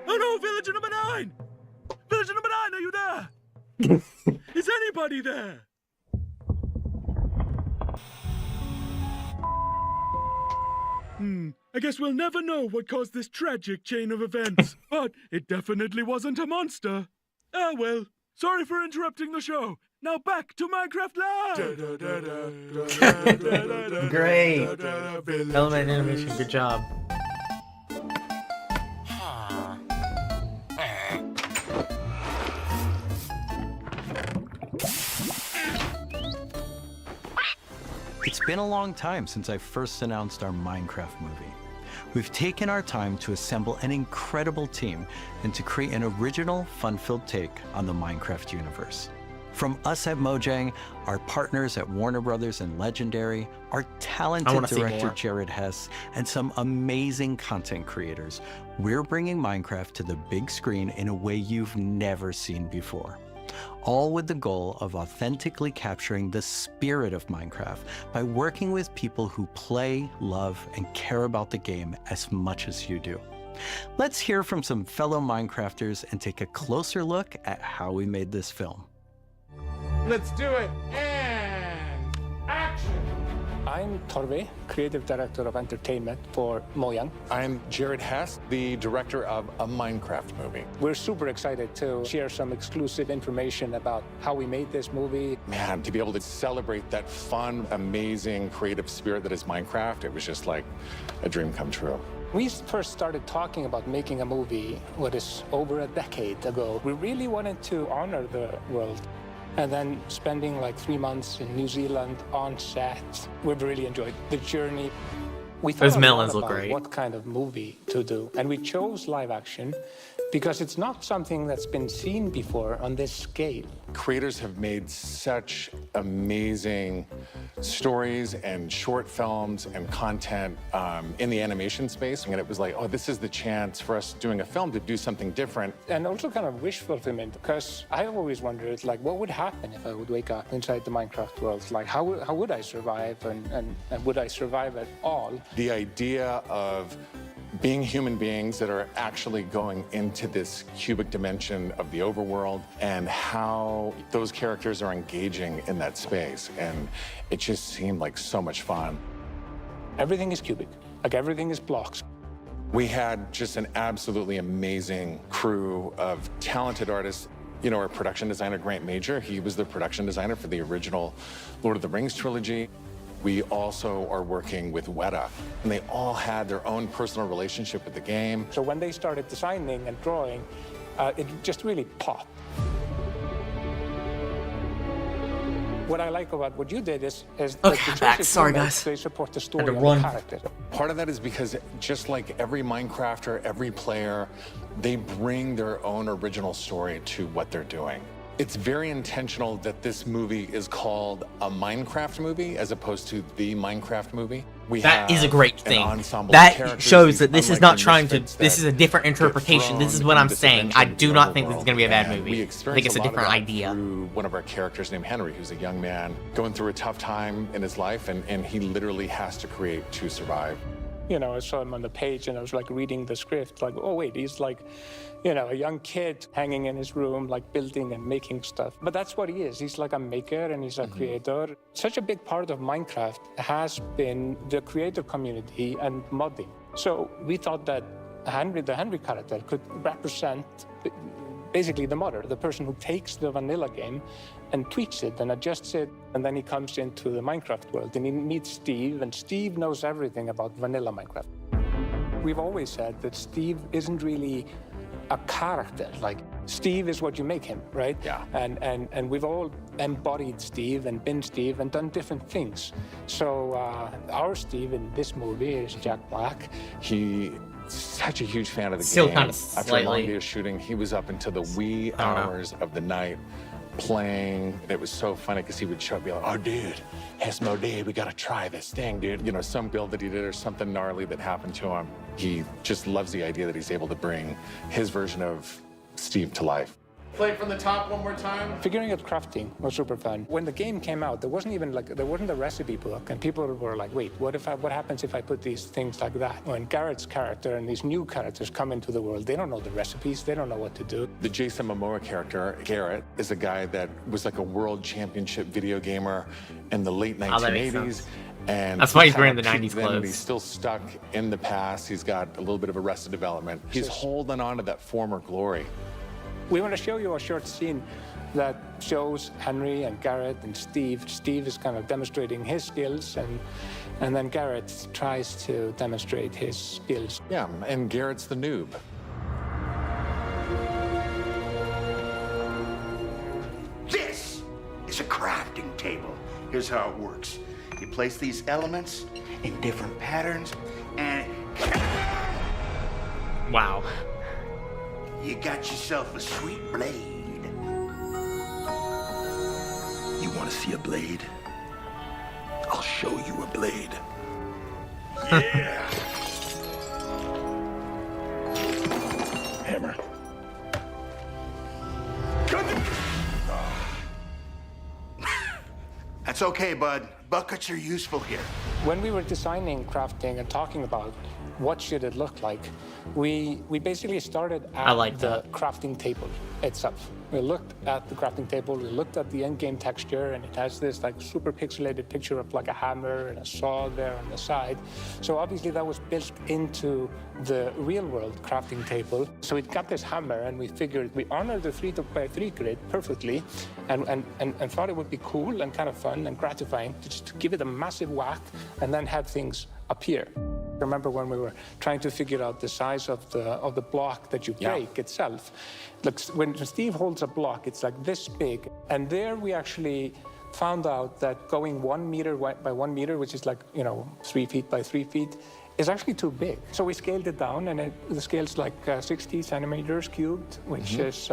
Speaker 23: Oh no, villager number 9! Villager number 9, are you there? Is anybody there? I guess we'll never know what caused this tragic chain of events. But it definitely wasn't a monster. Ah, well. Sorry for interrupting the show. Now back to Minecraft Live!
Speaker 1: Great. Element animation, good job.
Speaker 3: It's been a long time since I first announced our Minecraft movie. We've taken our time to assemble an incredible team and to create an original, fun-filled take on the Minecraft universe. From us at Mojang, our partners at Warner Brothers and Legendary, our talented director Jared Hess, and some amazing content creators, we're bringing Minecraft to the big screen in a way you've never seen before. All with the goal of authentically capturing the spirit of Minecraft by working with people who play, love, and care about the game as much as you do. Let's hear from some fellow Minecrafters and take a closer look at how we made this film.
Speaker 14: Let's do it. And action.
Speaker 8: I'm Torbe, Creative Director of Entertainment for Mojang.
Speaker 10: I'm Jared Hess, the director of a Minecraft movie.
Speaker 8: We're super excited to share some exclusive information about how we made this movie.
Speaker 10: Man, to be able to celebrate that fun, amazing, creative spirit that is Minecraft, it was just like a dream come true.
Speaker 8: We first started talking about making a movie, what is over a decade ago. We really wanted to honor the world. And then spending like 3 months in New Zealand on set, we've really enjoyed the journey. We thought
Speaker 1: Those melons look great.
Speaker 8: What kind of movie to do, and we chose live action because it's not something that's been seen before on this scale.
Speaker 10: Creators have made such amazing stories and short films and content in the animation space, and it was like, oh, this is the chance for us doing a film to do something different.
Speaker 8: And also kind of wish fulfillment, because I always wondered, like, what would happen if I would wake up inside the Minecraft world? Like, how would I survive, and would I survive at all?
Speaker 10: The idea of being human beings that are actually going into this cubic dimension of the overworld and how those characters are engaging in that space. And it just seemed like so much fun.
Speaker 8: Everything is cubic, like everything is blocks.
Speaker 10: We had just an absolutely amazing crew of talented artists. You know, our production designer, Grant Major, he was the production designer for the original Lord of the Rings trilogy. We also are working with Weta, and they all had their own personal relationship with the game.
Speaker 8: So when they started designing and drawing, it just really popped. What I like about what you did is
Speaker 1: Okay, I'm back. Sorry, guys.
Speaker 8: They support the story
Speaker 1: Had to
Speaker 8: of
Speaker 1: run.
Speaker 8: the character.
Speaker 10: Part of that is because just like every Minecrafter, every player, they bring their own original story to what they're doing. It's very intentional that this movie is called a Minecraft movie as opposed to the Minecraft movie.
Speaker 1: That is a great thing.
Speaker 10: That
Speaker 1: That shows that this is not trying to. This is a different interpretation. This is what I'm saying. I do not think this is going to be a bad movie. I think it's a different idea.
Speaker 10: Through one of our characters named Henry, who's a young man going through a tough time in his life, and he literally has to create to survive.
Speaker 8: You know, I saw him on the page and I was like reading the script, like, oh wait, he's like, you know, a young kid hanging in his room, like building and making stuff. But that's what he is. He's like a maker and he's a creator. Such a big part of Minecraft has been the creator community and modding. So we thought that Henry, the Henry character, could represent basically the modder, the person who takes the vanilla game and tweaks it and adjusts it, and then he comes into the Minecraft world and he meets Steve, and Steve knows everything about vanilla Minecraft. We've always said that Steve isn't really a character. Like Steve is what you make him, right?
Speaker 10: Yeah.
Speaker 8: And we've all embodied Steve and been Steve and done different things. So our Steve in this movie is Jack Black.
Speaker 10: He's such a huge fan of the
Speaker 1: Still
Speaker 10: game.
Speaker 1: kind of
Speaker 10: After a long
Speaker 1: slightly.
Speaker 10: day of shooting, he was up until the wee hours of the night playing. It was so funny because he would show up and be like, oh, dude, Asmodee, we got to try this thing, dude. You know, some build that he did or something gnarly that happened to him. He just loves the idea that he's able to bring his version of Steve to life.
Speaker 8: Play it from the top one more time. Figuring out crafting was super fun. When the game came out, there wasn't a recipe book, and people were like, "Wait, what happens if I put these things like that?" When Garrett's character and these new characters come into the world, they don't know the recipes, they don't know what to do.
Speaker 10: The Jason Momoa character, Garrett, is a guy that was like a world championship video gamer in the late
Speaker 1: Oh, that makes
Speaker 10: 1980s.
Speaker 1: sense.
Speaker 10: And
Speaker 1: That's why he's
Speaker 10: he
Speaker 1: wearing
Speaker 10: kinda
Speaker 1: the 90s
Speaker 10: peaked then, and
Speaker 1: clothes.
Speaker 10: he's still stuck in the past. He's got a little bit of Arrested Development. He's holding on to that former glory.
Speaker 8: We want to show you a short scene that shows Henry and Garrett and Steve. Steve is kind of demonstrating his skills, and then Garrett tries to demonstrate his skills.
Speaker 10: Yeah, and Garrett's the noob.
Speaker 4: This is a crafting table. Here's how it works. You place these elements in different patterns, and
Speaker 1: wow.
Speaker 4: You got yourself a sweet blade. You want to see a blade? I'll show you a blade. Yeah! Hammer. That's okay, bud. Buckets are useful here.
Speaker 8: When we were designing crafting and talking about what should it look like, we basically started at the crafting table itself. We looked at the crafting table, we looked at the end-game texture, and it has this like super pixelated picture of like a hammer and a saw there on the side. So obviously that was built into the real-world crafting table. So it got this hammer, and we figured we honored the 3x3 grid perfectly, and thought it would be cool and kind of fun and gratifying to just give it a massive whack and then have things appear. I remember when we were trying to figure out the size of the block that you break itself. Look, when Steve holds a block, it's like this big. And there we actually found out that going 1 meter by 1 meter, which is like, 3 feet by 3 feet, is actually too big. So we scaled it down, and the scale's like 60 centimeters cubed, which is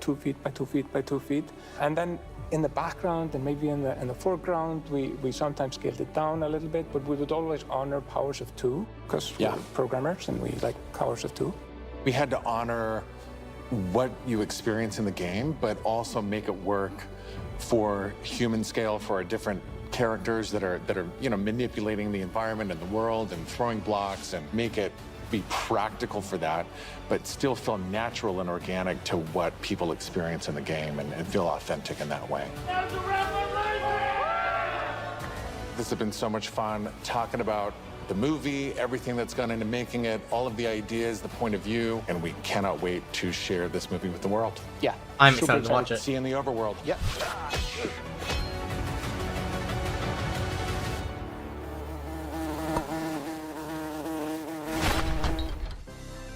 Speaker 8: 2 feet by 2 feet by 2 feet. And then in the background and maybe in the foreground, we sometimes scaled it down a little bit, but we would always honor powers of 2, because we're programmers and we like powers of 2.
Speaker 10: We had to honor what you experience in the game, but also make it work for human scale for our different characters that are manipulating the environment and the world and throwing blocks, and make it be practical for that, but still feel natural and organic to what people experience in the game, and feel authentic in that way. This has been so much fun talking about the movie, everything that's gone into making it, all of the ideas, the point of view, and we cannot wait to share this movie with the world.
Speaker 8: Yeah.
Speaker 1: I'm excited to watch it.
Speaker 10: See you in the overworld.
Speaker 8: Yeah.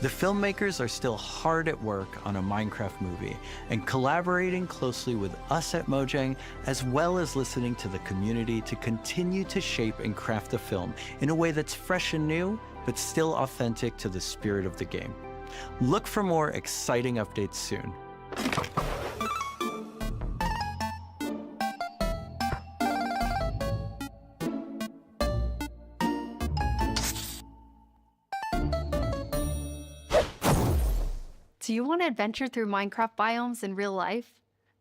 Speaker 3: The filmmakers are still hard at work on a Minecraft movie and collaborating closely with us at Mojang, as well as listening to the community to continue to shape and craft the film in a way that's fresh and new, but still authentic to the spirit of the game. Look for more exciting updates soon.
Speaker 17: Do you want to adventure through Minecraft biomes in real life?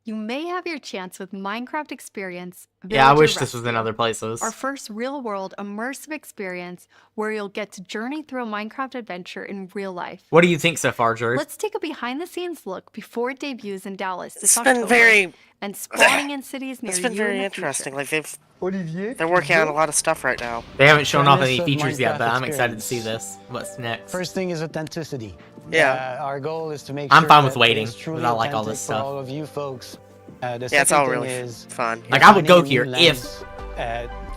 Speaker 17: You may have your chance with Minecraft Experience.
Speaker 1: Yeah, I
Speaker 17: Villager
Speaker 1: wish this was
Speaker 17: Rescue,
Speaker 1: in other places.
Speaker 17: Our first real-world immersive experience where you'll get to journey through a Minecraft adventure in real life.
Speaker 1: What do you think so far, Drew?
Speaker 17: Let's take a behind-the-scenes look before it debuts in Dallas this
Speaker 2: It's
Speaker 17: October,
Speaker 2: been very
Speaker 17: and spawning in cities near
Speaker 2: It's
Speaker 17: you
Speaker 2: been very
Speaker 17: in the
Speaker 2: interesting.
Speaker 17: future.
Speaker 2: Like they're working on a lot of stuff right now.
Speaker 1: They haven't shown off any
Speaker 6: Premise of
Speaker 1: features yet, but
Speaker 6: Minecraft
Speaker 1: I'm excited to see
Speaker 6: experience.
Speaker 1: this. What's next?
Speaker 6: First thing is authenticity.
Speaker 2: Yeah.
Speaker 6: Our goal is to make
Speaker 1: I'm
Speaker 6: sure
Speaker 1: fine with
Speaker 6: that
Speaker 1: waiting,
Speaker 6: it's truly
Speaker 1: because I like all this
Speaker 6: authentic
Speaker 1: stuff.
Speaker 6: For all of you folks. The
Speaker 2: Yeah, it's
Speaker 6: second
Speaker 2: all
Speaker 6: thing
Speaker 2: really
Speaker 6: is
Speaker 2: fun.
Speaker 1: Like, I would go
Speaker 6: finding
Speaker 1: here
Speaker 6: new
Speaker 1: if,
Speaker 6: lens,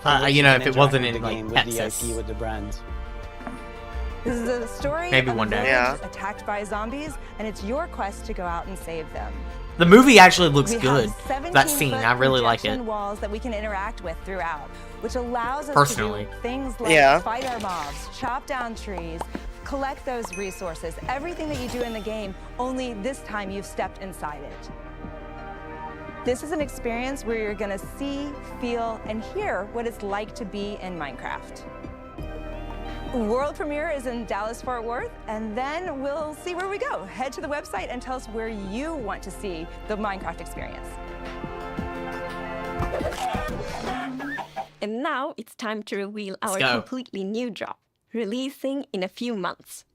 Speaker 6: for which
Speaker 1: if
Speaker 6: you
Speaker 1: it
Speaker 6: can
Speaker 1: wasn't
Speaker 6: interact
Speaker 1: in,
Speaker 6: with the
Speaker 1: like,
Speaker 6: game, with the
Speaker 1: Texas.
Speaker 6: IP, with the brand.
Speaker 5: This is a story
Speaker 1: Maybe
Speaker 5: of
Speaker 1: one day.
Speaker 5: a
Speaker 1: Yeah.
Speaker 5: village attacked by zombies, and it's your quest to go out and save them.
Speaker 1: The movie actually looks
Speaker 5: We
Speaker 1: good.
Speaker 5: have
Speaker 1: That scene,
Speaker 5: 17-foot
Speaker 1: I really like it.
Speaker 5: projection walls that we can interact with throughout, which allows us
Speaker 1: Personally.
Speaker 5: to do things like
Speaker 1: Yeah.
Speaker 5: fight our mobs, chop down trees, collect those resources. Everything that you do in the game, only this time you've stepped inside it. This is an experience where you're gonna see, feel, and hear what it's like to be in Minecraft. World premiere is in Dallas-Fort Worth, and then we'll see where we go. Head to the website and tell us where you want to see the Minecraft experience.
Speaker 20: And now it's time to reveal our
Speaker 1: go.
Speaker 20: completely new drop, releasing in a few months.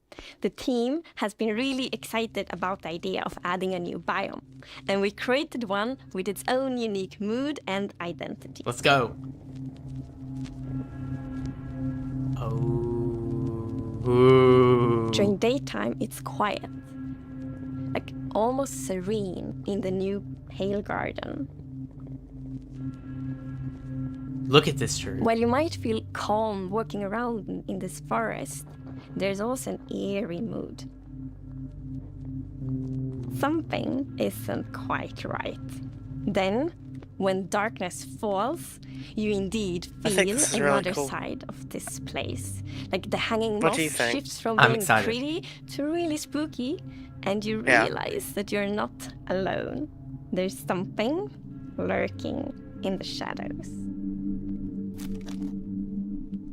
Speaker 20: The team has been really excited about the idea of adding a new biome, and we created one with its own unique mood and identity.
Speaker 1: Let's go. Ooh.
Speaker 20: During daytime, it's quiet, like almost serene in the new Pale Garden.
Speaker 1: Look at this tree.
Speaker 20: While you might feel calm walking around in this forest, there's also an eerie mood. Something isn't quite right. Then, when darkness falls, you indeed
Speaker 2: I think
Speaker 20: feel
Speaker 2: this is really
Speaker 20: another
Speaker 2: cool.
Speaker 20: side of this place. Like the hanging
Speaker 2: What
Speaker 20: moss
Speaker 2: do you think?
Speaker 20: shifts from
Speaker 1: I'm
Speaker 20: being
Speaker 1: excited.
Speaker 20: pretty to really spooky, and you
Speaker 2: Yeah.
Speaker 20: realize that you're not alone. There's something lurking in the shadows.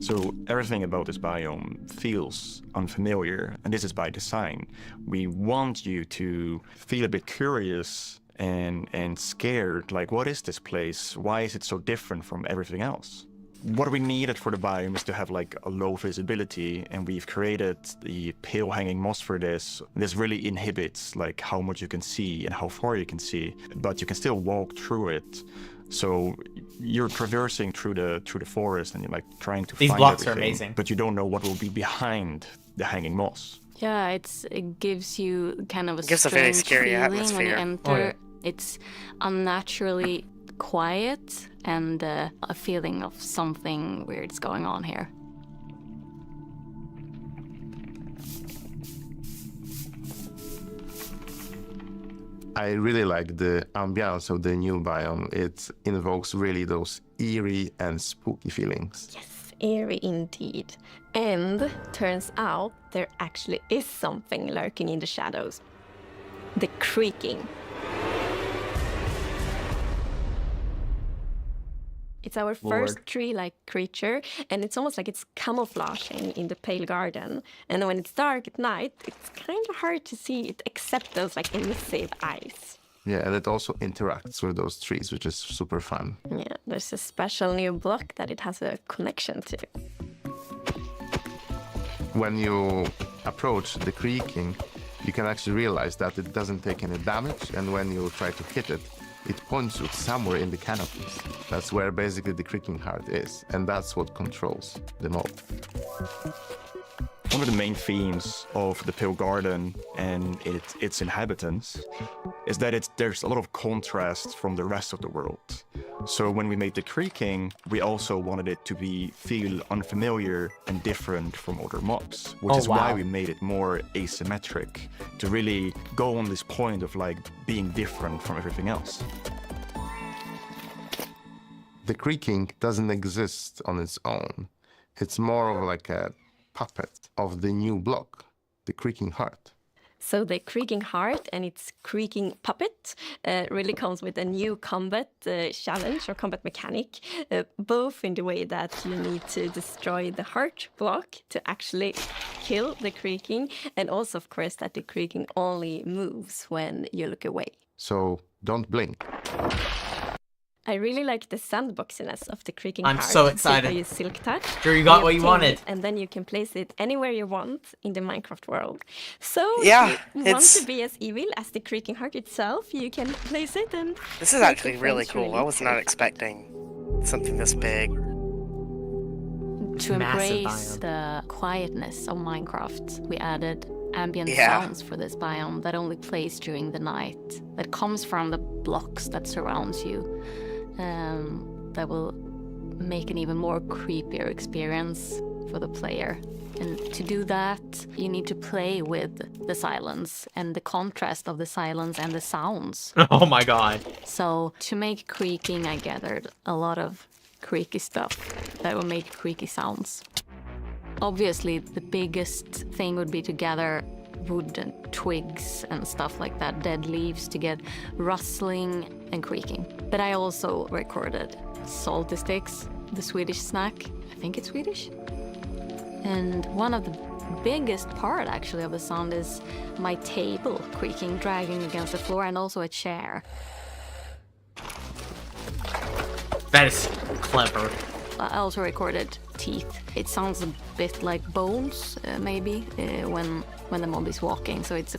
Speaker 7: So everything about this biome feels unfamiliar, and this is by design. We want you to feel a bit curious and scared, like what is this place? Why is it so different from everything else? What we needed for the biome is to have like a low visibility, and we've created the pale hanging moss for this. This really inhibits like how much you can see and how far you can see, but you can still walk through it. So you're traversing through the forest and you're like trying to
Speaker 1: These
Speaker 7: find
Speaker 1: blocks are
Speaker 7: everything,
Speaker 1: amazing.
Speaker 7: but you don't know what will be behind the hanging moss.
Speaker 11: Yeah, it gives you kind of a
Speaker 2: It gives a very
Speaker 11: strange
Speaker 2: scary
Speaker 11: feeling
Speaker 2: atmosphere.
Speaker 11: when you enter.
Speaker 1: Oh, yeah.
Speaker 11: It's unnaturally quiet and a feeling of something weird's going on here.
Speaker 9: I really like the ambiance of the new biome. It invokes really those eerie and spooky feelings.
Speaker 20: Yes, eerie indeed. And turns out there actually is something lurking in the shadows. The creaking. It's our first
Speaker 1: Lord.
Speaker 20: tree-like creature, and it's almost like it's camouflaging in the Pale Garden. And when it's dark at night, it's kind of hard to see it except those like emissive eyes.
Speaker 9: Yeah, and it also interacts with those trees, which is super fun.
Speaker 20: Yeah, there's a special new block that it has a connection to.
Speaker 9: When you approach the creaking, you can actually realize that it doesn't take any damage, and when you try to hit it, it points you somewhere in the canopies. That's where basically the creaking heart is, and that's what controls the mob.
Speaker 7: One of the main themes of the Pale Garden and its inhabitants is that there's a lot of contrast from the rest of the world. So when we made the creaking, we also wanted it to feel unfamiliar and different from other mobs, which is why we made it more asymmetric, to really go on this point of like being different from everything else.
Speaker 9: The creaking doesn't exist on its own. It's more of like a puppet of the new block, the creaking heart.
Speaker 20: So the creaking heart and its creaking puppet really comes with a new combat challenge or combat mechanic, both in the way that you need to destroy the heart block to actually kill the creaking, and also, of course, that the creaking only moves when you look away.
Speaker 9: So don't blink.
Speaker 20: I really like the sandboxiness of the creaking
Speaker 1: I'm
Speaker 20: heart.
Speaker 1: so excited.
Speaker 20: So you silk touch.
Speaker 1: Drew, you got what you
Speaker 20: obtain
Speaker 1: wanted.
Speaker 20: it, and then you can place it anywhere you want in the Minecraft world. So
Speaker 2: Yeah,
Speaker 20: if you want
Speaker 2: it's-
Speaker 20: to be as evil as the creaking heart itself, you can place it and
Speaker 2: This is
Speaker 20: make
Speaker 2: actually
Speaker 20: your
Speaker 2: really
Speaker 20: friends
Speaker 2: cool. I was not
Speaker 20: terrified.
Speaker 2: expecting something this big.
Speaker 11: To
Speaker 1: Massive
Speaker 11: embrace
Speaker 1: biome.
Speaker 11: the quietness of Minecraft, we added ambient
Speaker 2: Yeah.
Speaker 11: sounds for this biome that only plays during the night, that comes from the blocks that surrounds you, that will make an even more creepier experience for the player. And to do that, you need to play with the silence and the contrast of the silence and the sounds.
Speaker 1: Oh my god.
Speaker 11: So to make creaking, I gathered a lot of creaky stuff that will make creaky sounds. Obviously, the biggest thing would be to gather wood and twigs and stuff like that, dead leaves, to get rustling and creaking. But I also recorded salty sticks, the Swedish snack. I think it's Swedish. And one of the biggest part actually of the sound is my table creaking, dragging against the floor, and also a chair.
Speaker 1: That is clever.
Speaker 11: I also recorded teeth. It sounds a bit like bones, maybe, when the mob is walking. So it's.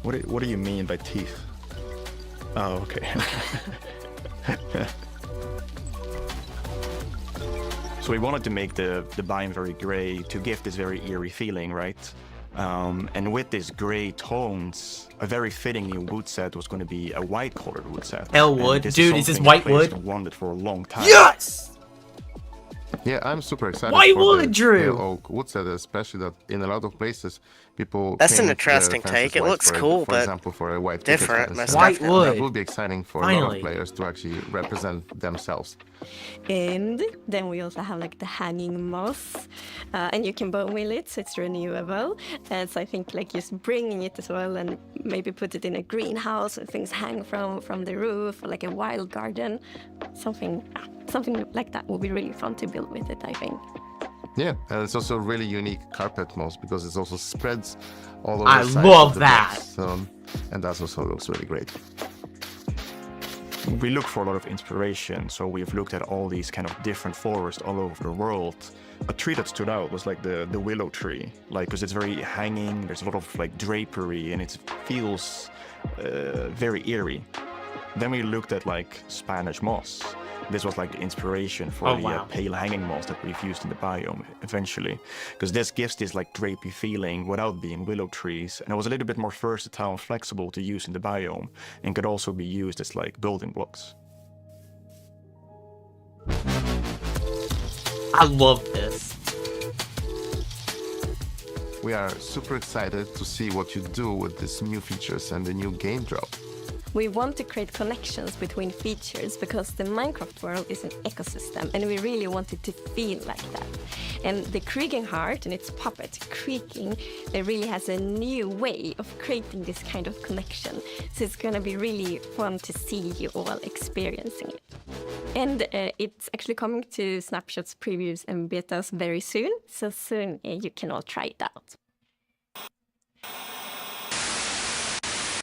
Speaker 7: What do you mean by teeth? Oh, okay. So we wanted to make the biome very gray to give this very eerie feeling, right? And with these gray tones, a very fitting new wood set was going to be a white-colored wood set.
Speaker 1: Elwood, dude, is this white wood?
Speaker 7: Wanted for a long time.
Speaker 1: Yes!
Speaker 9: Yeah, I'm super excited.
Speaker 1: White
Speaker 9: for
Speaker 1: wood,
Speaker 9: the
Speaker 1: Drew!
Speaker 9: pale oak wood set, especially that in a lot of places people.
Speaker 2: That's an
Speaker 9: paint their
Speaker 2: interesting
Speaker 9: fences
Speaker 2: take. It
Speaker 9: white
Speaker 2: looks
Speaker 9: for
Speaker 2: cool,
Speaker 9: for
Speaker 2: but
Speaker 9: example, for a white
Speaker 2: different.
Speaker 9: picket fence.
Speaker 2: White
Speaker 9: And
Speaker 2: wood.
Speaker 9: That will be exciting for a lot
Speaker 1: Finally.
Speaker 9: of players to actually represent themselves.
Speaker 20: And then we also have like the hanging moss, and you can bone wheel it, so it's renewable. And so I think like just bringing it as well, and maybe put it in a greenhouse where things hang from the roof, or like a wild garden, something like that would be really fun to build with it, I think.
Speaker 9: Yeah, and it's also a really unique carpet moss because it also spreads all over
Speaker 1: I
Speaker 9: the sides
Speaker 1: love
Speaker 9: of the
Speaker 1: that.
Speaker 9: box, and that also looks really great.
Speaker 7: We look for a lot of inspiration, so we've looked at all these kind of different forests all over the world. A tree that stood out was like the willow tree, like because it's very hanging. There's a lot of like drapery, and it feels very eerie. Then we looked at like Spanish moss. This was like the inspiration for the pale hanging moss that we've used in the biome eventually, because this gives this like drapey feeling without being willow trees, and it was a little bit more versatile and flexible to use in the biome, and could also be used as like building blocks.
Speaker 1: I love this.
Speaker 9: We are super excited to see what you do with these new features and the new game drop.
Speaker 20: We want to create connections between features because the Minecraft world is an ecosystem, and we really want it to feel like that. And the Creaking Heart and its puppet, Creaking, it really has a new way of creating this kind of connection. So it's going to be really fun to see you all experiencing it. And it's actually coming to Snapshots, previews, and betas very soon. So soon you can all try it out.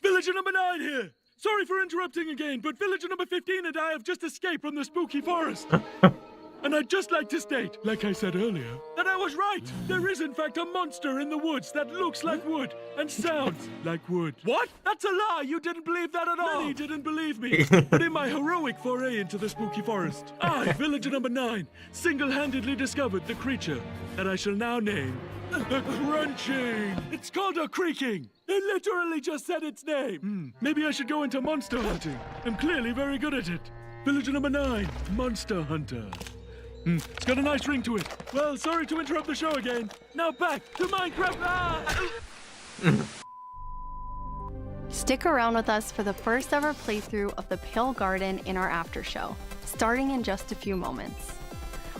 Speaker 23: Villager number 9 here! Sorry for interrupting again, but villager number 15 and I have just escaped from the spooky forest. And I'd just like to state, like I said earlier, that I was right. There is in fact a monster in the woods that looks like wood and sounds like wood. What? That's a lie. You didn't believe that at all. Many didn't believe me. But in my heroic foray into the spooky forest, I, villager number 9, single-handedly discovered the creature that I shall now name the Crunching. It's called a Creaking. It literally just said its name. Maybe I should go into monster hunting. I'm clearly very good at it. Villager number 9, Monster Hunter. It's got a nice ring to it. Well, sorry to interrupt the show again. Now back to Minecraft.
Speaker 17: Stick around with us for the first ever playthrough of the Pale Garden in our after show, starting in just a few moments.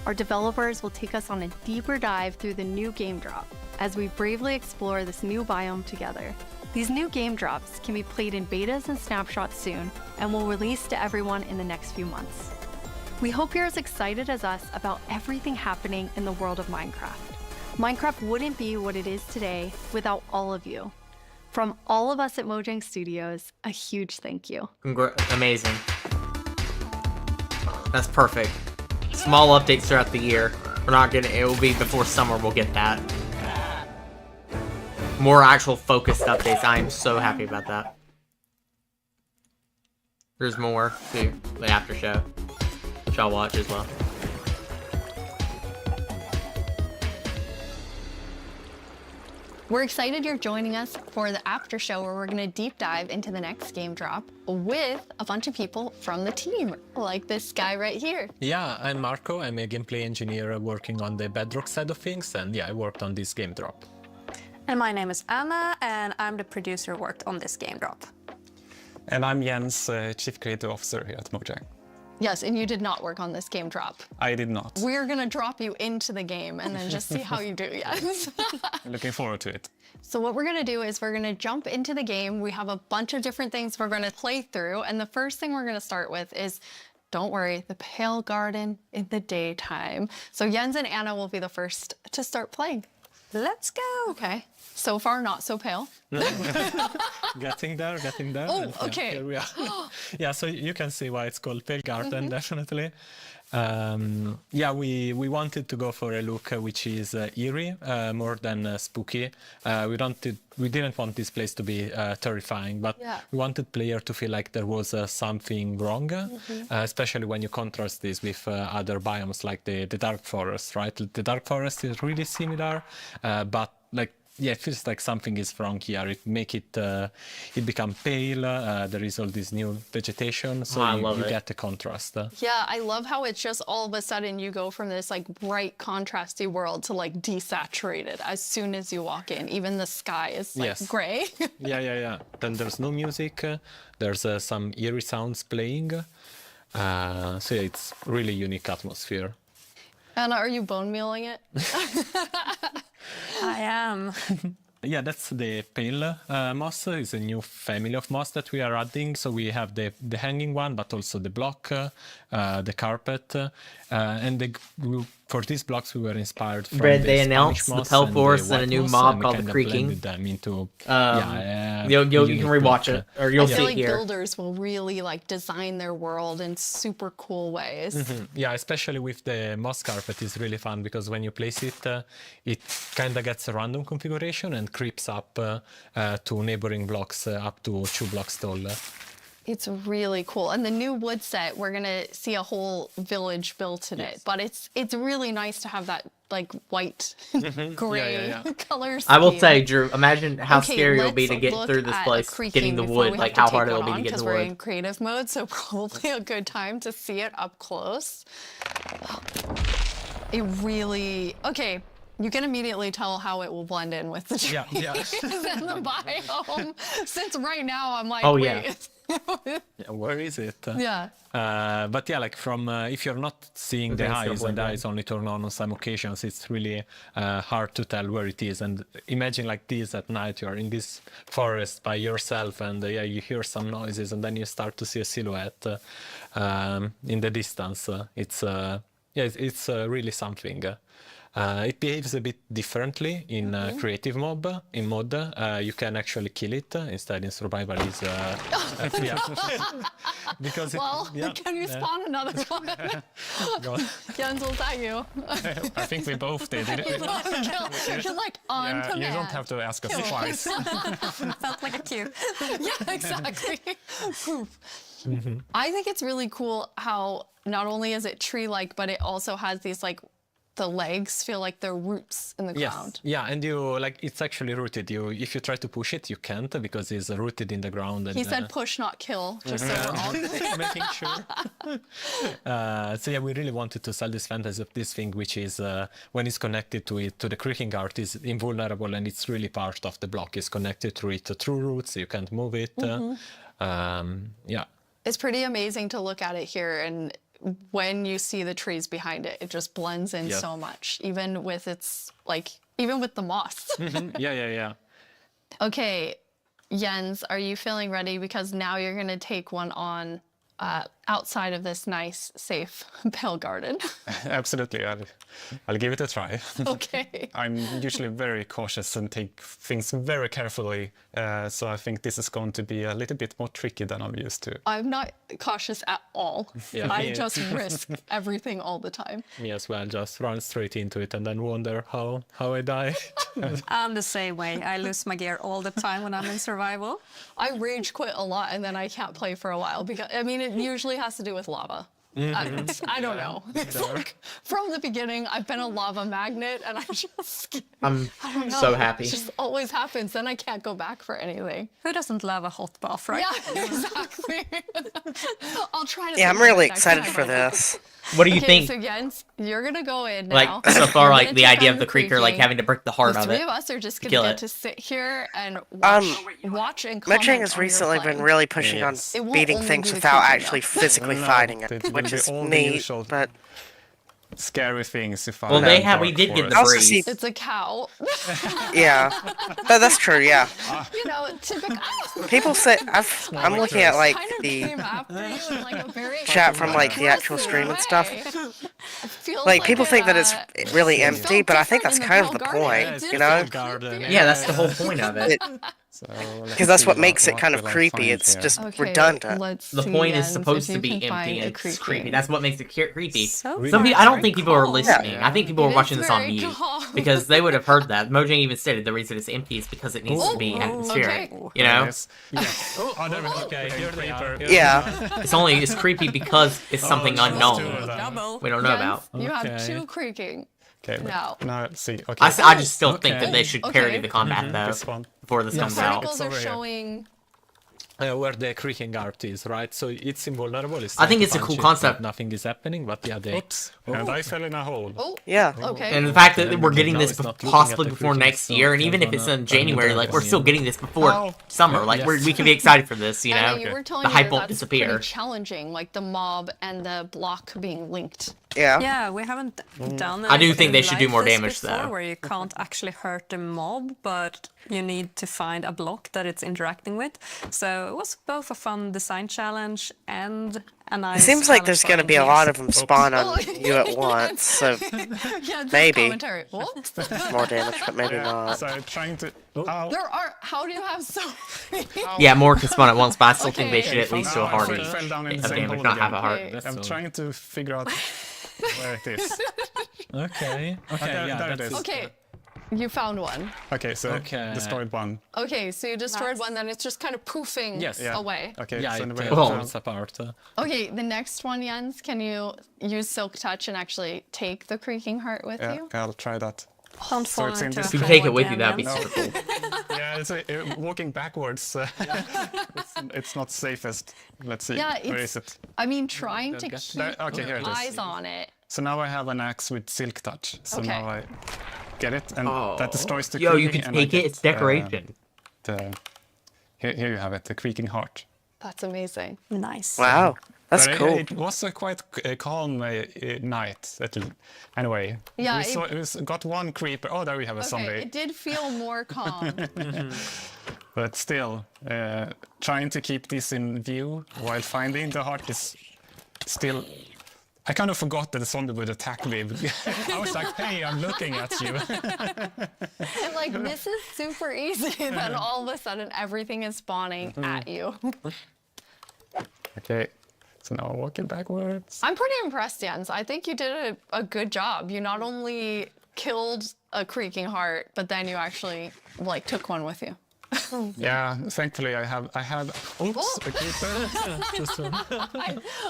Speaker 17: Our developers will take us on a deeper dive through the new game drop as we bravely explore this new biome together. These new game drops can be played in betas and snapshots soon and will release to everyone in the next few months. We hope you're as excited as us about everything happening in the world of Minecraft. Minecraft wouldn't be what it is today without all of you. From all of us at Mojang Studios, a huge thank you.
Speaker 1: Amazing. That's perfect. Small updates throughout the year. We're not getting it. Will be before summer. We'll get that. More actual focused updates. I am so happy about that. There's more to the after show, which I'll watch as well.
Speaker 17: We're excited you're joining us for the after show where we're going to deep dive into the next game drop with a bunch of people from the team, like this guy right here.
Speaker 12: Yeah, I'm Marco. I'm a gameplay engineer working on the Bedrock side of things, and yeah, I worked on this game drop.
Speaker 13: And my name is Anna, and I'm the producer who worked on this game drop.
Speaker 19: And I'm Jens, Chief Creative Officer here at Mojang.
Speaker 17: Yes, and you did not work on this game drop.
Speaker 19: I did not.
Speaker 17: We're going to drop you into the game and then just see how you do, yes.
Speaker 19: Looking forward to it.
Speaker 17: So what we're going to do is we're going to jump into the game. We have a bunch of different things we're going to play through. And the first thing we're going to start with is, don't worry, the Pale Garden in the daytime. So Jens and Anna will be the first to start playing. Let's go. Okay. So far, not so pale.
Speaker 19: Getting there.
Speaker 17: Oh,
Speaker 19: And,
Speaker 17: okay.
Speaker 19: Here we are. Yeah, so you can see why it's called Pale Garden, definitely. Yeah, we wanted to go for a look which is eerie, more than spooky. We didn't want this place to be terrifying, but we wanted player to feel like there was something wrong, especially when you contrast this with other biomes like the Dark Forest, right? The Dark Forest is really similar, but like, yeah, it feels like something is wrong here. It make it become pale. There is all this new vegetation, so you get the contrast.
Speaker 17: Yeah, I love how it's just all of a sudden you go from this like bright, contrasty world to like desaturated as soon as you walk in. Even the sky is like gray.
Speaker 19: Yeah. Then there's no music. There's some eerie sounds playing. So yeah, it's really unique atmosphere.
Speaker 17: Anna, are you bone mealing it?
Speaker 13: I am.
Speaker 19: Yeah, that's the pale moss. It's a new family of moss that we are adding. So we have the hanging one, but also the block, the carpet, and for these blocks we were inspired from
Speaker 1: they announced the Pale Forest and a new mob called the Creaking.
Speaker 19: Them into,
Speaker 1: you can rewatch it, or you'll see
Speaker 17: I feel like
Speaker 1: here.
Speaker 17: builders will really like design their world in super cool ways.
Speaker 19: Yeah, especially with the moss carpet is really fun because when you place it, it kind of gets a random configuration and creeps up to neighboring blocks up to 2 blocks tall.
Speaker 17: It's really cool. And the new wood set, we're gonna see a whole village built in it. But it's really nice to have that like white, gray color scheme.
Speaker 1: I will say, Drew, imagine how scary it'll be to get through this place, getting the wood, like how hard it'll be to get the wood.
Speaker 17: We're in creative mode, so probably a good time to see it up close. It really, okay. You can immediately tell how it will blend in with the trees and the biome. Since right now I'm like, wait.
Speaker 19: Where is it?
Speaker 17: Yeah.
Speaker 19: But yeah, like from if you're not seeing the eyes and the eyes only turn on some occasions, it's really hard to tell where it is. And imagine like this at night, you're in this forest by yourself, and you hear some noises, and then you start to see a silhouette in the distance. It's really something. It behaves a bit differently in creative mode. You can actually kill it. Instead, in survival, is because
Speaker 17: can you spawn another one? Jens, was that you?
Speaker 19: I think we both did.
Speaker 17: You're like on command.
Speaker 19: You don't have to ask us twice.
Speaker 13: Felt like a cue.
Speaker 17: Yeah, exactly. I think it's really cool how not only is it tree-like, but it also has these like the legs feel like they're roots in the ground.
Speaker 19: Yeah, and you like it's actually rooted. If you try to push it, you can't because it's rooted in the ground. And,
Speaker 17: he said push, not kill, just so we're all clear.
Speaker 19: Making sure. So yeah, we really wanted to sell this fantasy of this thing, which is when it's connected to the creaking art, is invulnerable, and it's really part of the block. It's connected to it through roots. You can't move it. Yeah.
Speaker 17: It's pretty amazing to look at it here, and when you see the trees behind it, it just blends in so much, even with even with the moss.
Speaker 19: Yeah.
Speaker 17: Okay, Jens, are you feeling ready? Because now you're going to take one on outside of this nice, safe Pale Garden.
Speaker 19: Absolutely. I'll give it a try.
Speaker 17: Okay.
Speaker 19: I'm usually very cautious and take things very carefully, so I think this is going to be a little bit more tricky than I'm used to.
Speaker 17: I'm not cautious at all.
Speaker 19: Yeah,
Speaker 17: I just risk everything all the time.
Speaker 19: Me as well, just run straight into it and then wonder how I die.
Speaker 13: I'm the same way. I lose my gear all the time when I'm in survival.
Speaker 17: I rage quit a lot and then I can't play for a while because, I mean, it usually has to do with lava.
Speaker 13: I don't know. It's like, from the beginning, I've been a lava magnet, and I just...
Speaker 1: I'm
Speaker 13: I don't know.
Speaker 1: so happy.
Speaker 13: It just always happens. Then I can't go back for anything.
Speaker 15: Who doesn't love a hot bath, right?
Speaker 13: Yeah, exactly. I'll try to...
Speaker 2: Yeah, I'm
Speaker 13: think of
Speaker 2: really
Speaker 13: it next
Speaker 2: excited
Speaker 13: time.
Speaker 2: for this.
Speaker 1: What do you
Speaker 13: Okay,
Speaker 1: think?
Speaker 13: so Jens, you're gonna go in now.
Speaker 1: Like so far,
Speaker 13: We're
Speaker 1: like
Speaker 13: gonna
Speaker 1: the
Speaker 13: take
Speaker 1: idea
Speaker 13: on
Speaker 1: of the creaker, like
Speaker 13: creaking.
Speaker 1: having to break the heart
Speaker 13: The
Speaker 1: of
Speaker 13: three
Speaker 1: it.
Speaker 13: of us are just
Speaker 1: to
Speaker 13: gonna
Speaker 1: kill
Speaker 13: get
Speaker 1: it.
Speaker 13: to sit here and watch and comment
Speaker 2: Mojang has
Speaker 13: on your
Speaker 2: recently
Speaker 13: play.
Speaker 2: been really pushing on
Speaker 13: It won't
Speaker 2: beating
Speaker 13: only
Speaker 2: things
Speaker 13: be the
Speaker 2: without
Speaker 13: creaking,
Speaker 2: actually
Speaker 13: though.
Speaker 2: physically fighting it,
Speaker 19: It will
Speaker 2: which
Speaker 19: be
Speaker 2: is
Speaker 19: all the
Speaker 2: neat,
Speaker 19: usual
Speaker 2: but...
Speaker 19: Scary things if I
Speaker 1: Well, they
Speaker 19: have
Speaker 1: have. We
Speaker 19: Dark
Speaker 1: did get the
Speaker 19: Forest.
Speaker 1: breeze.
Speaker 13: It's a cow.
Speaker 2: Yeah. No, that's true, yeah.
Speaker 13: You know, typical.
Speaker 2: People say... I'm looking at, like,
Speaker 13: Kind of
Speaker 2: the
Speaker 13: came after you in like a very
Speaker 2: chat from, like, the actual
Speaker 13: aggressive
Speaker 2: stream and stuff.
Speaker 13: way. It feels
Speaker 2: Like, people
Speaker 13: it,
Speaker 2: think that it's really
Speaker 13: it
Speaker 2: empty,
Speaker 13: felt
Speaker 2: but I think that's
Speaker 13: different in
Speaker 2: kind of the
Speaker 13: Bell Garden.
Speaker 2: point,
Speaker 13: It
Speaker 2: you
Speaker 13: did
Speaker 2: know?
Speaker 13: feel
Speaker 19: Garden.
Speaker 1: Yeah, that's the whole point of it.
Speaker 2: Because that's what makes it kind of creepy. It's just redundant.
Speaker 1: The point is supposed to be empty. It's creepy. That's what makes it creepy. Some people, I don't think people are listening. I think people are watching this on mute because they would have heard that. Mojang even stated the reason it's empty is because it needs to be atmospheric. You know?
Speaker 19: Yes. Oh, there we go. Okay, here they are.
Speaker 2: Yeah.
Speaker 1: It's creepy because it's something unknown. We don't know
Speaker 13: Jens,
Speaker 1: about.
Speaker 13: You have two creaking.
Speaker 19: Okay,
Speaker 13: now.
Speaker 19: now let's see. Okay.
Speaker 1: I just still think that they should parody the combat though
Speaker 19: This one.
Speaker 1: before this comes out.
Speaker 13: Particles are showing.
Speaker 12: Where the creaking art is, right? So it's invulnerable. It's
Speaker 1: I think
Speaker 12: time
Speaker 1: it's
Speaker 12: to
Speaker 1: a
Speaker 12: punch
Speaker 1: cool
Speaker 12: it,
Speaker 1: concept.
Speaker 12: but nothing is happening, but yeah, they...
Speaker 19: Oops. And I fell in a hole.
Speaker 13: Oh,
Speaker 2: yeah.
Speaker 13: Okay.
Speaker 1: And the fact that we're getting
Speaker 12: Now
Speaker 1: this
Speaker 12: it's not looking
Speaker 1: possibly
Speaker 12: at the
Speaker 1: before
Speaker 12: creaking,
Speaker 1: next
Speaker 12: so
Speaker 1: year, and
Speaker 12: they're
Speaker 1: even if it's
Speaker 12: gonna
Speaker 1: in January, like we're
Speaker 12: dragon
Speaker 1: still
Speaker 12: in.
Speaker 1: getting this before summer. Like
Speaker 12: Yes.
Speaker 1: we can be excited for this, you know.
Speaker 13: Anna, you were telling
Speaker 1: The
Speaker 13: me
Speaker 1: hype
Speaker 13: that
Speaker 1: won't
Speaker 13: that's
Speaker 1: disappear.
Speaker 13: pretty challenging, like the mob and the block being linked.
Speaker 2: Yeah.
Speaker 15: Yeah, we haven't done
Speaker 1: I do
Speaker 15: anything
Speaker 1: think they should do
Speaker 15: like
Speaker 1: more
Speaker 15: this
Speaker 1: damage,
Speaker 15: before,
Speaker 1: though.
Speaker 15: where you can't actually hurt the mob, but you need to find a block that it's interacting with. So it was both a fun design challenge and a nice
Speaker 2: It seems like there's going to be a lot of them spawn on
Speaker 13: Oh,
Speaker 2: you at once, so
Speaker 13: Yeah, this
Speaker 2: maybe
Speaker 13: commentary. What?
Speaker 2: more damage, but maybe not.
Speaker 19: So I'm trying to... Ow.
Speaker 13: There are. How do you have so many?
Speaker 1: Yeah, more can spawn at once, but I still think they
Speaker 13: Okay.
Speaker 1: should at least do a
Speaker 19: Now I
Speaker 1: hardy
Speaker 19: fell down in the
Speaker 1: of
Speaker 19: same
Speaker 1: damage,
Speaker 19: hole
Speaker 1: not have a
Speaker 19: again.
Speaker 1: heart.
Speaker 19: I'm trying to figure out where it is.
Speaker 12: Okay. Okay,
Speaker 19: there-
Speaker 12: yeah,
Speaker 19: there it
Speaker 12: that's
Speaker 19: is.
Speaker 13: Okay, you found one.
Speaker 19: Okay, so
Speaker 12: Okay.
Speaker 19: destroyed one.
Speaker 13: Okay, so you destroyed one, then it's just kind of poofing
Speaker 12: Yes.
Speaker 19: Yeah.
Speaker 13: away.
Speaker 19: Okay,
Speaker 12: Yeah,
Speaker 19: so
Speaker 12: it
Speaker 19: we have
Speaker 12: falls apart.
Speaker 13: Okay, the next one, Jens, can you use Silk Touch and actually take the creaking heart with
Speaker 19: yeah,
Speaker 13: you?
Speaker 19: I'll try that.
Speaker 15: Don't
Speaker 19: So
Speaker 15: fall
Speaker 19: it's in
Speaker 15: into
Speaker 19: this
Speaker 15: a
Speaker 1: If you
Speaker 19: hole
Speaker 1: take it
Speaker 15: hole
Speaker 1: with you,
Speaker 15: again,
Speaker 1: that'd be
Speaker 15: Jens.
Speaker 1: super cool.
Speaker 19: Yeah, it's walking backwards. It's not safest. Let's see.
Speaker 13: Yeah,
Speaker 19: Where
Speaker 13: it's-
Speaker 19: is it?
Speaker 13: I mean, trying to keep
Speaker 19: There- okay, here it is.
Speaker 13: eyes on it.
Speaker 19: So now I have an axe with silk touch. So
Speaker 13: Okay.
Speaker 19: now I get it, and that destroys the
Speaker 1: Yo, you
Speaker 19: creaking,
Speaker 1: can
Speaker 19: and I
Speaker 1: take it.
Speaker 19: get,
Speaker 1: It's decoration.
Speaker 19: Here you have it, the creaking heart.
Speaker 13: That's amazing.
Speaker 15: Nice.
Speaker 2: Wow, that's
Speaker 19: But
Speaker 2: cool.
Speaker 19: It was a quite calm night. Anyway,
Speaker 13: Yeah,
Speaker 19: we got one creeper. Oh, there we have a
Speaker 13: Okay,
Speaker 19: zombie.
Speaker 13: it did feel more calm.
Speaker 19: But still, trying to keep this in view while finding the heart is still... I kind of forgot that the zombie would attack me. I was like, hey, I'm looking at you.
Speaker 13: And like, this is super easy. Then all of a sudden, everything is spawning at you.
Speaker 19: Okay, so now I'm walking backwards.
Speaker 13: I'm pretty impressed, Jens. I think you did a good job. You not only killed a creaking heart, but then you actually like took one with you.
Speaker 19: Yeah, thankfully I have. Oops,
Speaker 13: Oh.
Speaker 19: a creeper.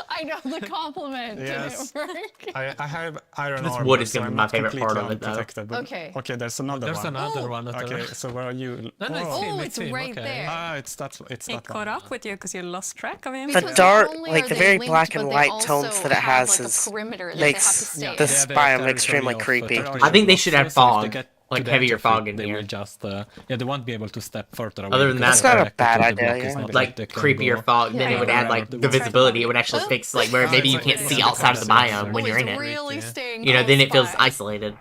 Speaker 13: I know the compliment
Speaker 19: Yes.
Speaker 13: didn't work.
Speaker 19: I have iron
Speaker 1: This
Speaker 19: armor,
Speaker 1: wood is
Speaker 19: so
Speaker 1: gonna
Speaker 19: I'm
Speaker 1: be my
Speaker 19: not
Speaker 1: favorite part
Speaker 19: completely
Speaker 1: of it, though.
Speaker 19: unprotected, but-
Speaker 13: Okay.
Speaker 19: Okay, there's another
Speaker 12: There's
Speaker 19: one.
Speaker 12: another one.
Speaker 19: Okay, so where are you?
Speaker 12: No, no, it's
Speaker 19: Oh.
Speaker 12: him,
Speaker 13: it's
Speaker 12: him,
Speaker 13: right
Speaker 12: okay.
Speaker 13: there.
Speaker 19: Ah, it's that
Speaker 15: He
Speaker 19: one.
Speaker 15: caught up with you because you lost track of him.
Speaker 2: The
Speaker 13: Because
Speaker 2: dark,
Speaker 13: not only
Speaker 2: like
Speaker 13: are
Speaker 2: the
Speaker 13: they
Speaker 2: very
Speaker 13: linked,
Speaker 2: black
Speaker 13: but
Speaker 2: and
Speaker 13: they
Speaker 2: white tones
Speaker 13: also
Speaker 2: that it
Speaker 13: have,
Speaker 2: has
Speaker 13: like, a
Speaker 2: is
Speaker 13: perimeter that
Speaker 2: makes
Speaker 13: they have to
Speaker 2: this
Speaker 13: stay in.
Speaker 2: biome extremely creepy.
Speaker 1: I think they should have fog,
Speaker 12: Get
Speaker 1: like
Speaker 12: to the
Speaker 1: heavier
Speaker 12: edge of
Speaker 1: fog
Speaker 12: it,
Speaker 1: in
Speaker 12: they
Speaker 1: here.
Speaker 12: will just yeah, they won't be able to step further away.
Speaker 1: Other than
Speaker 12: because
Speaker 1: that-
Speaker 2: That's not a
Speaker 12: the
Speaker 2: bad
Speaker 12: block
Speaker 2: idea,
Speaker 12: is
Speaker 2: yeah.
Speaker 12: not
Speaker 1: Like
Speaker 12: they can
Speaker 1: creepier
Speaker 12: go-
Speaker 1: fog, then it would add like the visibility. It would actually fix like where maybe you can't see outside of the biome when you're in it.
Speaker 13: Really staying
Speaker 1: You know, then it feels
Speaker 13: close by.
Speaker 1: isolated.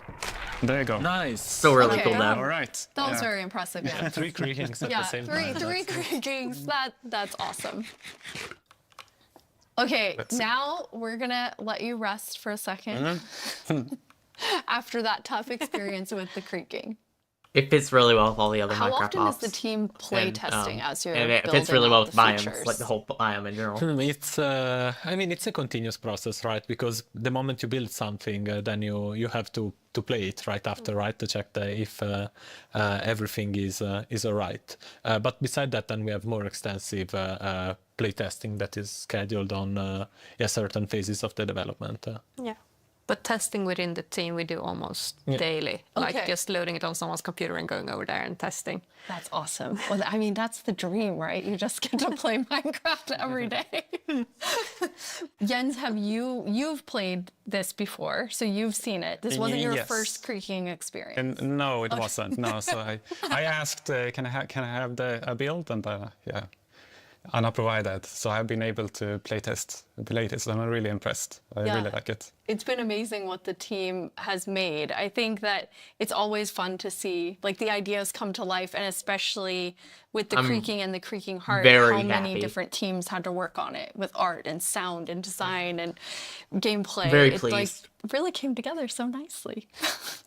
Speaker 19: There you go.
Speaker 12: Nice.
Speaker 1: Still really
Speaker 13: Okay.
Speaker 1: cool though.
Speaker 19: All right.
Speaker 13: That was
Speaker 19: Yeah.
Speaker 13: very impressive, yeah.
Speaker 12: 3 creakings at
Speaker 13: Yeah,
Speaker 12: the same
Speaker 13: three
Speaker 12: time.
Speaker 13: creakings. That's awesome. Okay, now we're gonna let you rest for a second after that tough experience with the creaking.
Speaker 1: It fits really well with all the other
Speaker 13: How
Speaker 1: Minecraft
Speaker 13: often
Speaker 1: hops.
Speaker 13: is the team play testing as you're
Speaker 1: and it
Speaker 13: building
Speaker 1: fits really well with
Speaker 13: out the
Speaker 1: biomes,
Speaker 13: features?
Speaker 1: like the whole biome in general.
Speaker 12: It's, I mean, it's a continuous process, right? Because the moment you build something, then you have to play it right after, right? To check if everything is alright. But beside that, then we have more extensive play testing that is scheduled on certain phases of the development.
Speaker 15: Yeah. But testing within the team we do almost daily. Like
Speaker 13: Okay.
Speaker 15: just loading it on someone's computer and going over there and testing.
Speaker 13: That's awesome. Well, I mean, that's the dream, right? You just get to play Minecraft every day. Jens, you've played this before, so you've seen it. This wasn't your
Speaker 19: Yes.
Speaker 13: first creaking experience.
Speaker 19: And no, it wasn't. No, so I asked, can I have a build, and yeah, Anna provided. So I've been able to playtest, and I'm really impressed. I really like it.
Speaker 13: It's been amazing what the team has made. I think that it's always fun to see like the ideas come to life, and especially with the creaking and the creaking heart,
Speaker 1: very
Speaker 13: how many
Speaker 1: happy.
Speaker 13: different teams had to work on it with art and sound and design and gameplay.
Speaker 1: Very
Speaker 13: it like
Speaker 1: pleased.
Speaker 13: really came together so nicely.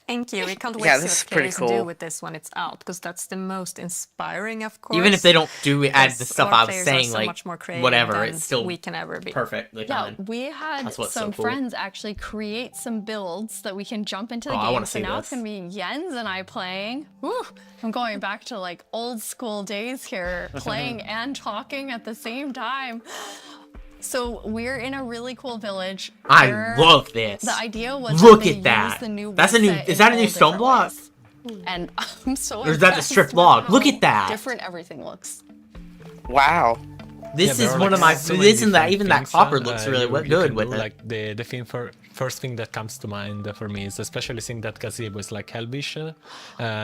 Speaker 15: Thank you. We can't wait
Speaker 2: Yeah,
Speaker 15: to see
Speaker 2: this is
Speaker 15: what
Speaker 2: pretty
Speaker 15: players do
Speaker 2: cool.
Speaker 15: with this when it's out, because that's the most inspiring, of course.
Speaker 1: Even if they don't add the
Speaker 15: because
Speaker 1: stuff
Speaker 15: our
Speaker 1: I was
Speaker 15: players are
Speaker 1: saying,
Speaker 15: so
Speaker 1: like
Speaker 15: much more creative
Speaker 1: whatever,
Speaker 15: than
Speaker 1: it's still
Speaker 15: we can ever be.
Speaker 1: perfectly
Speaker 13: Yeah,
Speaker 1: fine.
Speaker 13: we had
Speaker 1: That's what's so
Speaker 13: some
Speaker 1: cool.
Speaker 13: friends actually create some builds that we can jump into the
Speaker 1: Oh, I
Speaker 13: game.
Speaker 1: wanna
Speaker 13: So
Speaker 1: see
Speaker 13: now
Speaker 1: this.
Speaker 13: it's gonna be Jens and I playing. Woo! I'm going back to like old school days here, playing and talking at the same time. So we're in a really cool village.
Speaker 1: I
Speaker 13: where
Speaker 1: love this.
Speaker 13: The idea was
Speaker 1: Look
Speaker 13: that they
Speaker 1: at that.
Speaker 13: use the new
Speaker 1: That's a new.
Speaker 13: wood set
Speaker 1: Is
Speaker 13: in
Speaker 1: that a new
Speaker 13: all
Speaker 1: stone
Speaker 13: different
Speaker 1: block?
Speaker 13: ways. And I'm so
Speaker 1: Or is that the
Speaker 13: impressed
Speaker 1: stripped
Speaker 13: with
Speaker 1: log? Look
Speaker 13: how
Speaker 1: at that.
Speaker 13: different everything looks.
Speaker 2: Wow.
Speaker 1: This
Speaker 12: there
Speaker 1: is
Speaker 12: are,
Speaker 1: one
Speaker 12: like,
Speaker 1: of my.
Speaker 12: so many
Speaker 1: Isn't that
Speaker 12: different
Speaker 1: even that
Speaker 12: things,
Speaker 1: copper looks really
Speaker 12: you
Speaker 1: good
Speaker 12: can
Speaker 1: with
Speaker 12: do.
Speaker 1: it?
Speaker 12: Like the first thing that comes to mind for me is especially seeing that gazebo is like Helvish.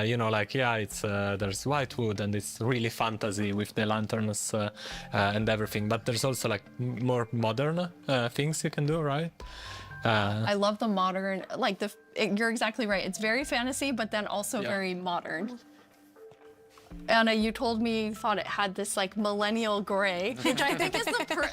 Speaker 12: You know, like it's there's white wood and it's really fantasy with the lanterns and everything. But there's also like more modern things you can do, right?
Speaker 13: I love the modern, like you're exactly right. It's very fantasy, but then also very modern. Anna, you told me you thought it had this like millennial gray, which I think is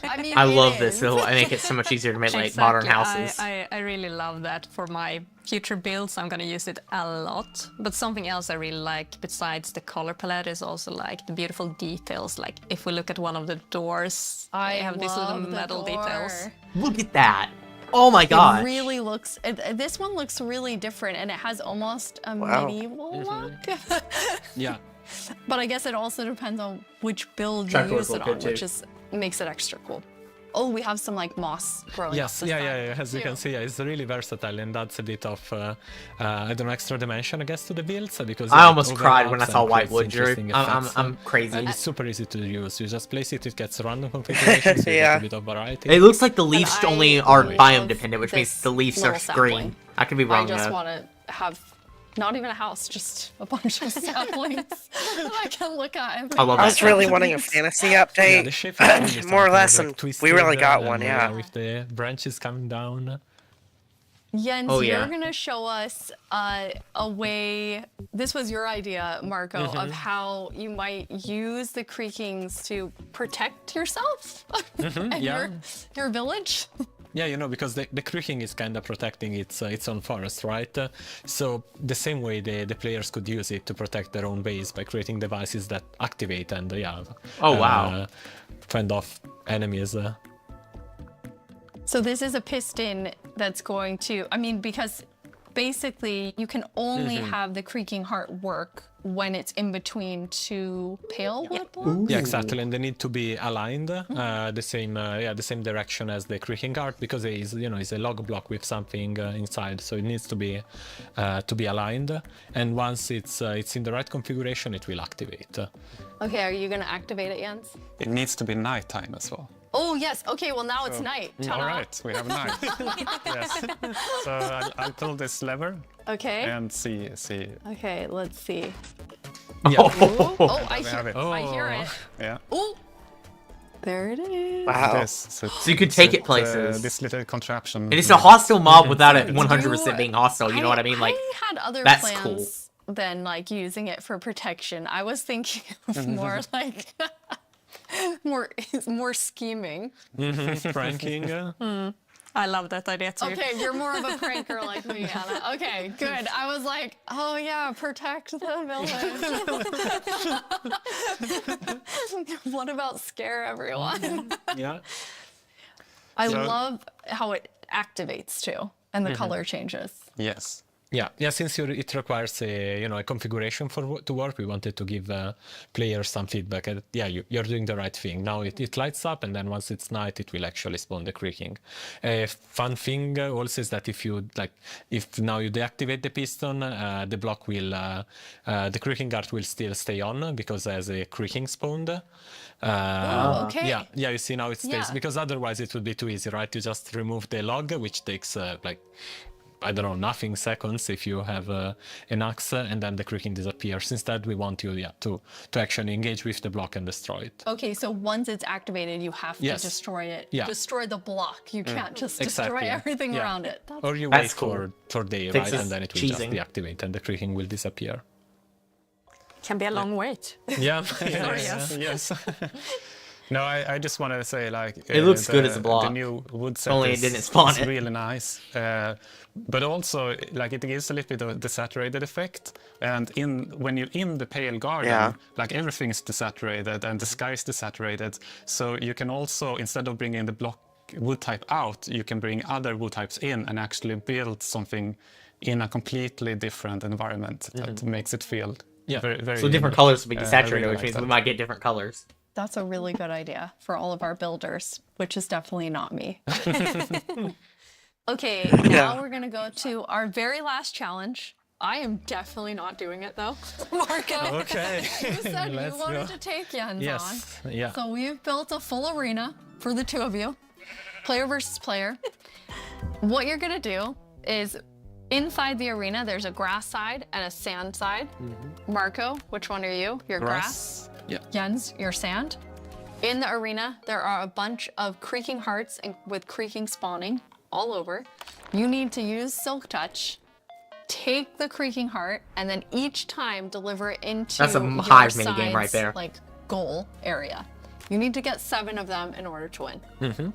Speaker 13: I mean,
Speaker 1: I
Speaker 13: it
Speaker 1: love this.
Speaker 13: is.
Speaker 1: It'll make it so much easier to make like modern
Speaker 15: Exactly.
Speaker 1: houses.
Speaker 15: I really love that for my future builds. I'm gonna use it a lot. But something else I really like besides the color palette is also like the beautiful details. Like if we look at one of the doors,
Speaker 13: I
Speaker 15: they have these little
Speaker 13: love the
Speaker 15: metal details.
Speaker 13: door.
Speaker 1: Look at that. Oh my gosh.
Speaker 13: It really looks, this one looks really different and it has almost a
Speaker 1: Wow.
Speaker 13: medieval look.
Speaker 12: Yeah.
Speaker 13: But I guess it also depends on which build you
Speaker 1: Trapdoors
Speaker 13: use it
Speaker 1: look good
Speaker 13: on,
Speaker 1: too.
Speaker 13: which makes it extra cool. Oh, we have some like moss growing
Speaker 12: Yes,
Speaker 13: up the side.
Speaker 12: As you can see, it's really versatile and adds a bit of, I don't know, extra dimension, I guess, to the builds. Because
Speaker 1: I
Speaker 12: it
Speaker 1: almost cried when I
Speaker 12: overlaps
Speaker 1: saw
Speaker 12: and
Speaker 1: white
Speaker 12: creates
Speaker 1: wood, Drew.
Speaker 12: interesting
Speaker 1: I'm
Speaker 12: effects,
Speaker 1: crazy.
Speaker 12: And it's super easy to use. You just place it, it gets random configurations, so you
Speaker 1: Yeah.
Speaker 12: get a bit of variety.
Speaker 1: It looks like the leaves
Speaker 13: I
Speaker 1: only are
Speaker 13: love
Speaker 1: biome dependent, which means
Speaker 13: this
Speaker 1: the leaves are
Speaker 13: little
Speaker 1: green.
Speaker 13: sapling.
Speaker 1: I could be wrong
Speaker 13: I just
Speaker 1: though.
Speaker 13: want to have not even a house, just a bunch of saplings that I can look at. And
Speaker 1: I love
Speaker 2: I was
Speaker 1: that.
Speaker 2: really wanting a fantasy update.
Speaker 12: the shape is
Speaker 2: More or
Speaker 12: something
Speaker 2: less,
Speaker 12: like
Speaker 2: and
Speaker 12: twisted,
Speaker 2: we really got
Speaker 12: and,
Speaker 2: one, yeah.
Speaker 12: With the branches coming down.
Speaker 13: Jens,
Speaker 1: Oh, yeah.
Speaker 13: you're going to show us a way, this was your idea, Marco,
Speaker 12: Mm-hmm.
Speaker 13: of how you might use the creakings to protect yourself and
Speaker 12: yeah.
Speaker 13: your village.
Speaker 12: Yeah, you know, because the creaking is kind of protecting its own forest, right? So the same way the players could use it to protect their own base by creating devices that activate and
Speaker 1: Oh, wow.
Speaker 12: fend off enemies.
Speaker 13: So this is a piston that's going to, I mean, because basically you can only have the creaking heart work when it's in between two pale wood blocks.
Speaker 12: Yeah, exactly, and they need to be aligned the same direction as the creaking heart, because it is, it's a log block with something inside, so it needs to be aligned. And once it's in the right configuration, it will activate.
Speaker 13: Okay, are you going to activate it, Jens?
Speaker 19: It needs to be nighttime as well.
Speaker 13: Oh, yes. Okay, well, now it's night.
Speaker 19: All right, we have night. Yes. So I'll pull this lever
Speaker 13: Okay.
Speaker 19: and see.
Speaker 13: Okay, let's see.
Speaker 12: Yeah.
Speaker 13: Oh, I
Speaker 19: We have
Speaker 13: hear,
Speaker 19: it.
Speaker 13: I hear it.
Speaker 19: Yeah.
Speaker 13: Oh, there it is.
Speaker 1: Wow.
Speaker 19: This,
Speaker 1: So you could take it
Speaker 19: it's,
Speaker 1: places.
Speaker 19: this little contraption.
Speaker 1: And it's a hostile mob without it 100% being hostile, you know what I mean? Like,
Speaker 13: I had other
Speaker 1: that's
Speaker 13: plans than like using it for protection. I was thinking of more like more scheming.
Speaker 12: Pranking.
Speaker 15: I love that idea too.
Speaker 13: Okay, you're more of a pranker like me, Anna. Okay, good. I was like, oh yeah, protect the village. What about scare everyone?
Speaker 12: Yeah.
Speaker 13: I love how it activates too, and the
Speaker 12: Mhm.
Speaker 13: color changes.
Speaker 12: Yes. Yeah. Since it requires a configuration to work, we wanted to give players some feedback. And you're doing the right thing. Now it lights up, and then once it's night, it will actually spawn the creaking. A fun thing also is that if now you deactivate the piston, the block will the creaking art will still stay on because it has a creaking spawned.
Speaker 13: okay.
Speaker 12: Yeah. You see now it stays
Speaker 13: Yeah.
Speaker 12: because otherwise it would be too easy, right? You just remove the log, which takes I don't know, nothing seconds if you have an axe, and then the creaking disappears. Instead, we want you to actually engage with the block and destroy it.
Speaker 13: Okay, so once it's activated, you have to
Speaker 12: Yes.
Speaker 13: destroy it.
Speaker 12: Yeah.
Speaker 13: Destroy the block. You can't just destroy
Speaker 12: Exactly.
Speaker 13: everything
Speaker 12: Yeah.
Speaker 13: around it.
Speaker 12: Or you
Speaker 1: That's
Speaker 12: wait
Speaker 1: cool.
Speaker 12: for day, right?
Speaker 1: Fixes
Speaker 12: And then it will
Speaker 1: cheesing.
Speaker 12: just deactivate and the creaking will disappear.
Speaker 15: Can be a long wait.
Speaker 12: Yeah.
Speaker 15: Sorry, yes.
Speaker 19: Yes. No, I just wanted to say
Speaker 1: It looks good as a block.
Speaker 19: The new wood set
Speaker 1: Only it
Speaker 19: is,
Speaker 1: didn't spawn
Speaker 19: is
Speaker 1: it.
Speaker 19: really nice, but also it gives a little bit of a desaturated effect. And when you're in the pale garden, everything is desaturated and the sky is desaturated. So you can also, instead of bringing the block wood type out, you can bring other wood types in and actually build something in a completely different environment that makes it feel very, very
Speaker 1: So different
Speaker 19: unique.
Speaker 1: colors will be
Speaker 19: I
Speaker 1: desaturated,
Speaker 19: really
Speaker 1: which
Speaker 19: like
Speaker 1: means
Speaker 19: that.
Speaker 1: we might get different colors.
Speaker 13: That's a really good idea for all of our builders, which is definitely not me. Okay, now we're gonna go to our very last challenge. I am definitely not doing it though. Marco,
Speaker 12: Okay.
Speaker 13: you said you
Speaker 12: Let's
Speaker 13: wanted
Speaker 12: go.
Speaker 13: to take Jens
Speaker 12: Yes.
Speaker 13: on.
Speaker 12: Yeah.
Speaker 13: So we've built a full arena for the two of you, player versus player. What you're gonna do is inside the arena, there's a grass side and a sand side. Marco, which one are you? You're grass.
Speaker 12: Yeah.
Speaker 13: Jens, your sand. In the arena, there are a bunch of creaking hearts with creaking spawning all over. You need to use Silk Touch, take the creaking heart, and then each time deliver it into
Speaker 1: That's a
Speaker 13: your
Speaker 1: Hive minigame right
Speaker 13: side's,
Speaker 1: there.
Speaker 13: goal area. You need to get 7 of them in order to win.
Speaker 12: Mm-hmm.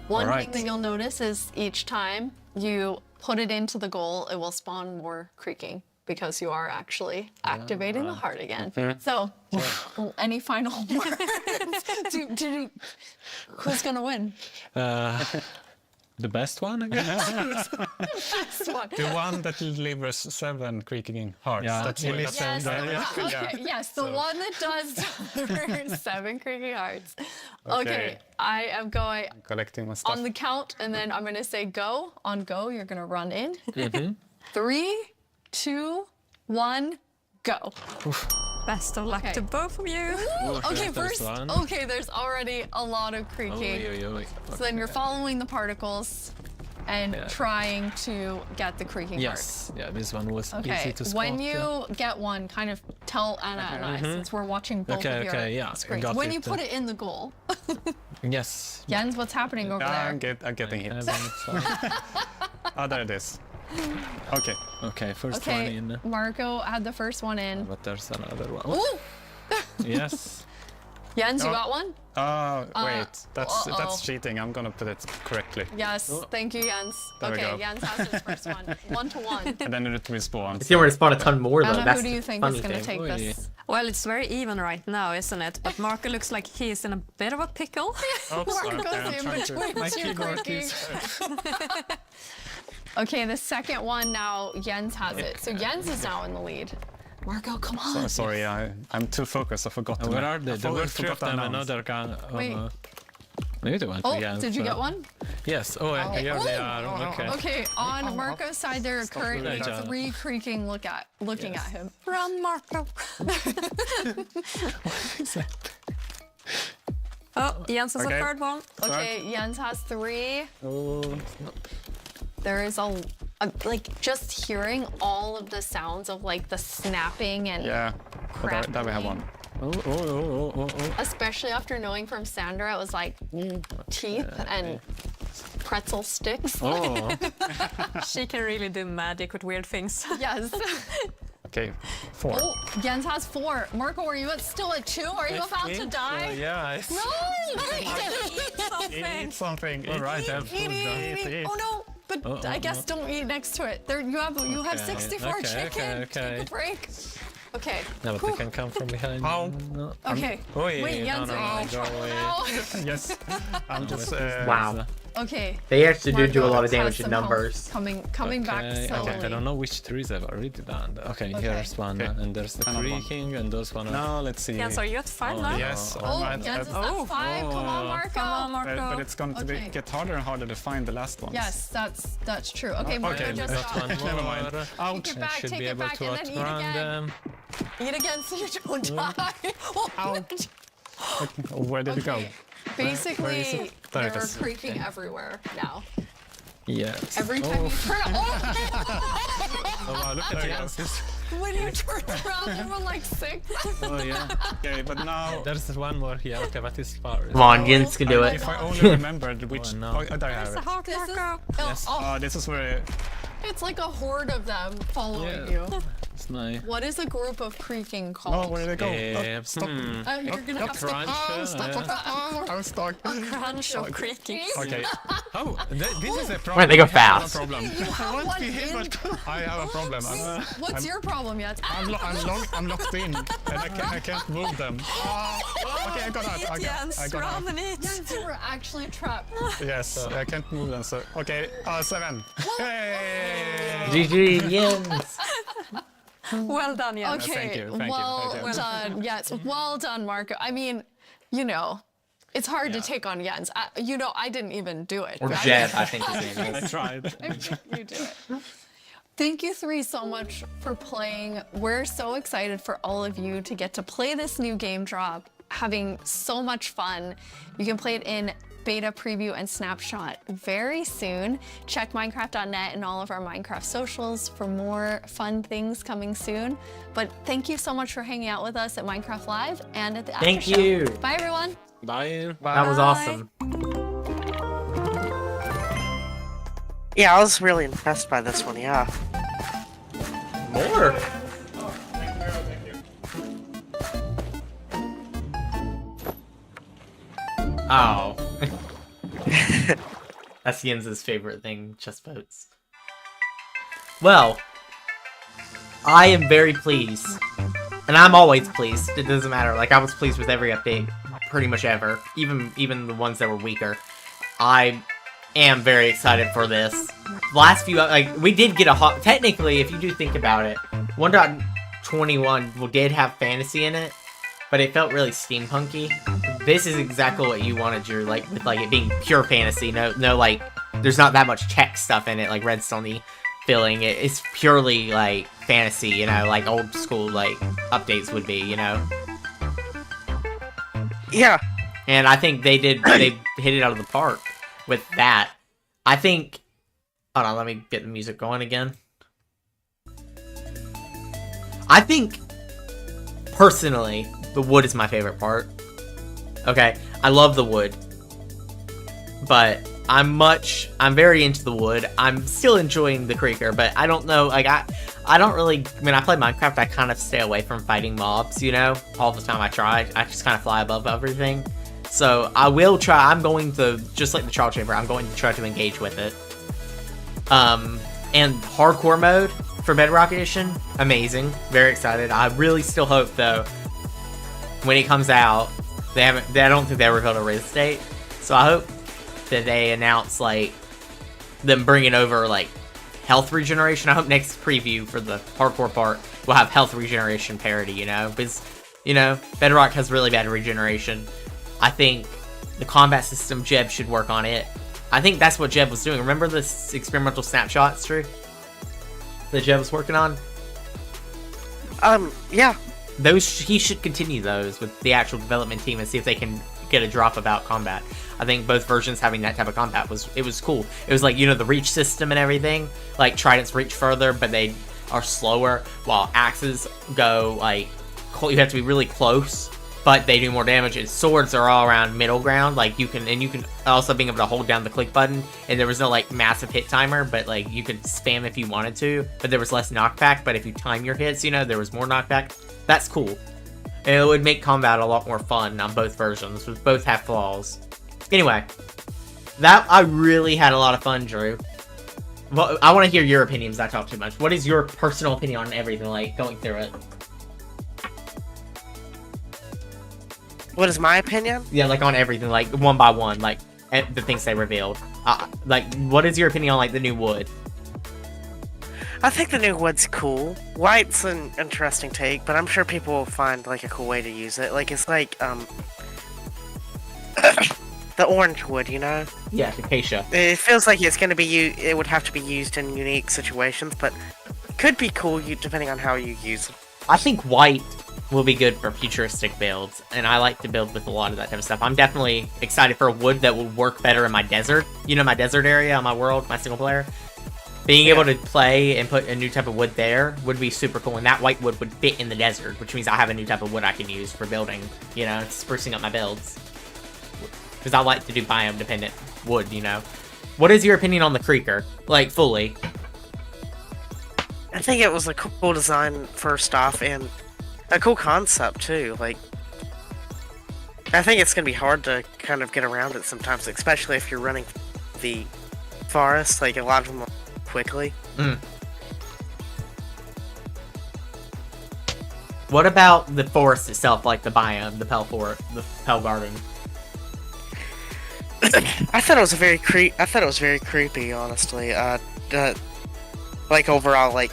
Speaker 13: One
Speaker 12: Alright.
Speaker 13: thing that you'll notice is each time you put it into the goal, it will spawn more creaking because you are actually activating the heart again.
Speaker 12: Mhm.
Speaker 13: So, any final words? Who's gonna win?
Speaker 12: The best one, I guess.
Speaker 13: Best one.
Speaker 19: The one that delivers 7 creaking hearts.
Speaker 12: Yeah,
Speaker 19: That's
Speaker 12: he
Speaker 19: what
Speaker 12: listens.
Speaker 19: that's
Speaker 13: Okay, yes, the one that does deliver 7 creaking hearts. Okay,
Speaker 19: Okay.
Speaker 13: I am going
Speaker 19: collecting my stuff.
Speaker 13: on the count, and then I'm gonna say go. On go, you're gonna run in.
Speaker 12: Mm-hmm.
Speaker 13: 3, 2, 1, go.
Speaker 15: Best of luck
Speaker 13: Okay.
Speaker 15: to both of you.
Speaker 13: Okay,
Speaker 12: there's
Speaker 13: first,
Speaker 12: one.
Speaker 13: okay, there's already a lot of creaking. So then you're following the particles and
Speaker 12: Yeah.
Speaker 13: trying to get the creaking
Speaker 12: Yes. Yeah, this one was
Speaker 13: Okay,
Speaker 12: easy to spot.
Speaker 13: when you get one, kind of tell Anna and I,
Speaker 12: Mhm.
Speaker 13: since we're watching both
Speaker 12: Okay,
Speaker 13: of your
Speaker 12: okay, yeah, I
Speaker 13: screens.
Speaker 12: got
Speaker 13: When
Speaker 12: it.
Speaker 13: you put it in the goal.
Speaker 12: Yes.
Speaker 13: Jens, what's happening over there?
Speaker 19: I'm getting hit. There it is. Okay.
Speaker 12: Okay, first one
Speaker 13: Okay,
Speaker 12: in.
Speaker 13: Marco had the first one in.
Speaker 12: But there's another one.
Speaker 13: Ooh!
Speaker 12: Yes.
Speaker 13: Jens, you
Speaker 19: Oh.
Speaker 13: got one?
Speaker 19: Oh, wait. That's
Speaker 13: uh-oh.
Speaker 19: cheating. I'm gonna put it correctly.
Speaker 13: Yes, thank you, Jens.
Speaker 19: There we
Speaker 13: Okay,
Speaker 19: go.
Speaker 13: Jens has his first one. 1 to 1.
Speaker 19: And then it respawns.
Speaker 1: It's gonna spawn a ton more though.
Speaker 13: Anna,
Speaker 1: That's
Speaker 13: who do you
Speaker 1: the
Speaker 13: think
Speaker 1: funny
Speaker 13: is gonna
Speaker 1: thing.
Speaker 13: take this?
Speaker 15: Well, it's very even right now, isn't it? But Marco looks like he's in a bit of a pickle.
Speaker 19: Oops,
Speaker 13: Marco's
Speaker 19: okay, I'm
Speaker 13: in
Speaker 19: trying to-
Speaker 13: between
Speaker 19: my
Speaker 13: two
Speaker 19: keyboard
Speaker 13: creaking.
Speaker 19: keeps-
Speaker 13: Okay, the second one now, Jens has it. So Jens is now in the lead. Marco, come on.
Speaker 19: Sorry, I'm too focused. I forgot. to
Speaker 12: Where
Speaker 19: ma-
Speaker 12: are they?
Speaker 19: I
Speaker 12: There were 3
Speaker 19: forgot
Speaker 12: of
Speaker 19: to
Speaker 12: them.
Speaker 19: announce.
Speaker 12: Another gun.
Speaker 13: Wait.
Speaker 12: Maybe they went
Speaker 13: Oh,
Speaker 12: again.
Speaker 13: did you get one?
Speaker 12: Yes. Oh,
Speaker 13: Oh.
Speaker 12: here they
Speaker 13: Ooh.
Speaker 12: are. Okay.
Speaker 13: Okay, on Marco's side, there are
Speaker 12: Stop
Speaker 13: currently
Speaker 12: doing that.
Speaker 13: 3 creaking looking at him.
Speaker 15: Run, Marco. Oh, Jens has
Speaker 19: Okay.
Speaker 15: a third one.
Speaker 13: Okay, Jens has 3.
Speaker 12: Oh.
Speaker 13: There is like just hearing all of the sounds of like the snapping and
Speaker 19: Yeah. But there we have one.
Speaker 12: Oh.
Speaker 13: especially after knowing from Sandra, it was like teeth and pretzel sticks.
Speaker 12: Oh.
Speaker 15: She can really do magic with weird things.
Speaker 13: Yes.
Speaker 19: Okay, 4.
Speaker 13: Oh, Jens has 4. Marco, are you still at 2? Are you about to die?
Speaker 19: Yeah.
Speaker 13: No!
Speaker 19: Eat something. All right, have food. Eat.
Speaker 13: Oh no! But I guess don't eat next to it. There, you have 64 chicken. Take a break. Okay.
Speaker 12: No, but they can come from behind.
Speaker 19: Ow.
Speaker 12: No.
Speaker 13: Okay.
Speaker 12: Wait,
Speaker 13: Jens,
Speaker 12: go away.
Speaker 19: Yes. I'm just.
Speaker 1: Wow.
Speaker 13: Okay.
Speaker 1: They actually do a
Speaker 13: Marco
Speaker 1: lot of
Speaker 13: has
Speaker 1: damage in
Speaker 13: some health
Speaker 1: numbers.
Speaker 13: Coming back slowly.
Speaker 12: Okay, I don't know which trees I've already done. Okay, here's one, and there's the creaking, and those one.
Speaker 19: No, let's see.
Speaker 15: Jens, are you at 5 now?
Speaker 19: Yes.
Speaker 13: Oh, Jens is at 5. Come on, Marco.
Speaker 15: Come on, Marco.
Speaker 19: But it's going to get harder and harder to find the last ones.
Speaker 13: Yes, that's true. Okay, Marco just got.
Speaker 19: Never mind. Ouch.
Speaker 13: Take it back,
Speaker 12: Should
Speaker 13: take
Speaker 12: be
Speaker 13: it
Speaker 12: able
Speaker 13: back,
Speaker 12: to
Speaker 13: and then eat
Speaker 12: outrun
Speaker 13: again.
Speaker 12: them.
Speaker 13: Eat again so you don't die.
Speaker 19: Where did it go?
Speaker 13: Basically,
Speaker 19: There it
Speaker 13: they're
Speaker 19: is.
Speaker 13: creaking everywhere now.
Speaker 12: Yes.
Speaker 13: Every time you turn
Speaker 12: Oh wow, look at Jens.
Speaker 13: when you turned around, there were like 6.
Speaker 19: Oh yeah. Okay, but now
Speaker 12: There's one more here. Okay, but it's far.
Speaker 1: Come on, Jens can do it.
Speaker 19: if I only remembered which.
Speaker 12: Oh, no.
Speaker 19: Oh, there I have it.
Speaker 13: This is,
Speaker 19: Yes.
Speaker 13: oh,
Speaker 19: This is where.
Speaker 13: it's like a horde of them following you.
Speaker 12: It's nice.
Speaker 13: What is a group of creaking
Speaker 19: Oh,
Speaker 13: called?
Speaker 19: where did it go?
Speaker 12: Stop.
Speaker 13: You're gonna have to
Speaker 12: Crunch.
Speaker 19: I'm stuck.
Speaker 15: Crunch of creaking.
Speaker 19: Okay. Oh, this is a problem.
Speaker 1: Right, they go
Speaker 19: I have
Speaker 1: fast.
Speaker 19: a problem.
Speaker 13: You have one in.
Speaker 19: I have a problem.
Speaker 13: What's your problem yet?
Speaker 19: I'm locked in, and I can't move them. Okay, I got out.
Speaker 15: Jens,
Speaker 19: I got out.
Speaker 15: run it.
Speaker 13: Jens, you were actually trapped.
Speaker 19: Yes, I can't move them. So okay, 7. Hey!
Speaker 1: GG, Jens.
Speaker 15: Well done, Jens.
Speaker 13: Okay,
Speaker 19: Thank you.
Speaker 13: well done. Yes, well done, Marco. I mean, you know, it's hard to take on Jens. I didn't even do it.
Speaker 1: Or
Speaker 13: right?
Speaker 1: Jed, I think his name
Speaker 19: I
Speaker 1: is.
Speaker 19: tried.
Speaker 13: You do it. Thank you 3 so much for playing. We're so excited for all of you to get to play this new game drop, having so much fun. You can play it in beta preview and snapshot very soon. Check Minecraft.net and all of our Minecraft socials for more fun things coming soon. But thank you so much for hanging out with us at Minecraft Live and at the after
Speaker 1: Thank
Speaker 13: show.
Speaker 1: you.
Speaker 13: Bye everyone.
Speaker 12: Bye.
Speaker 1: That was awesome.
Speaker 2: Yeah, I was really impressed by this one, yeah.
Speaker 1: More. Oh. That's Jens's favorite thing, chest boats. Well, I am very pleased. And I'm always pleased. It doesn't matter. Like, I was pleased with every update pretty much ever. Even the ones that were weaker. I am very excited for this. Last few, like, we did get a technically, if you do think about it, 1.21 did have fantasy in it, but it felt really steampunky. This is exactly what you wanted your, like, with, like, it being pure fantasy. No, like, there's not that much tech stuff in it, like Redstone-y feeling. It's purely, like, fantasy, you know, like old school, like, updates would be, you know?
Speaker 2: Yeah.
Speaker 1: And I think they hit it out of the park with that. I think, hold on, let me get the music going again. I think, personally, the wood is my favorite part. Okay, I love the wood, but I'm very into the wood. I'm still enjoying the creeker, but I don't know, like, I don't really, when I play Minecraft, I kind of stay away from fighting mobs, you know? All the time I try, I just kind of fly above everything. So, I will try, I'm going to, just like the Trial Chamber, I'm going to try to engage with it. And hardcore mode for Bedrock Edition, amazing, very excited. I really still hope, though, when it comes out, I don't think they revealed a release date, so I hope that they announce, like, them bringing over, like, health regeneration. I hope next preview for the hardcore part will have health regeneration parity, you know, because, you know, Bedrock has really bad regeneration. I think the combat system, Jeb should work on it. I think that's what Jeb was doing. Remember this experimental snapshots, Drew? That Jeb was working on?
Speaker 2: Yeah.
Speaker 1: He should continue those with the actual development team and see if they can get a drop about combat. I think both versions having that type of combat was cool. It was like, you know, the reach system and everything. Like, tridents reach further, but they are slower, while axes go, like, you have to be really close but they do more damage. And swords are all around middle ground. Like you can also being able to hold down the click button, and there was no like massive hit timer, but like you could spam if you wanted to, but there was less knockback. But if you time your hits, you know, there was more knockback. That's cool. And it would make combat a lot more fun on both versions, which both have flaws. Anyway, that I really had a lot of fun, Drew. Well, I want to hear your opinions. I talk too much. What is your personal opinion on everything, like going through it?
Speaker 2: What is my opinion?
Speaker 1: Yeah, like on everything, like one by one, like the things they revealed. Like, what is your opinion on like the new wood?
Speaker 2: I think the new wood's cool. White's an interesting take, but I'm sure people will find like a cool way to use it. Like it's like the orange wood, you know?
Speaker 1: Yeah, acacia.
Speaker 2: It feels like it's gonna be it would have to be used in unique situations, but it could be cool depending on how you use it.
Speaker 1: I think white will be good for futuristic builds, and I like to build with a lot of that type of stuff. I'm definitely excited for a wood that will work better in my desert. You know, my desert area on my world, my single player. Being able to play and put a new type of wood there would be super cool, and that white wood would fit in the desert, which means I have a new type of wood I can use for building, you know, sprucing up my builds. Because I like to do biome-dependent wood, you know. What is your opinion on the Creeker? Like, fully?
Speaker 2: I think it was a cool design, first off, and a cool concept, too. Like, I think it's going to be hard to kind of get around it sometimes, especially if you're running the forest. Like, a lot of them quickly.
Speaker 1: What about the forest itself, like the biome, the Pell Forest, the Pell Garden?
Speaker 2: I thought it was very creepy, honestly. Like overall, like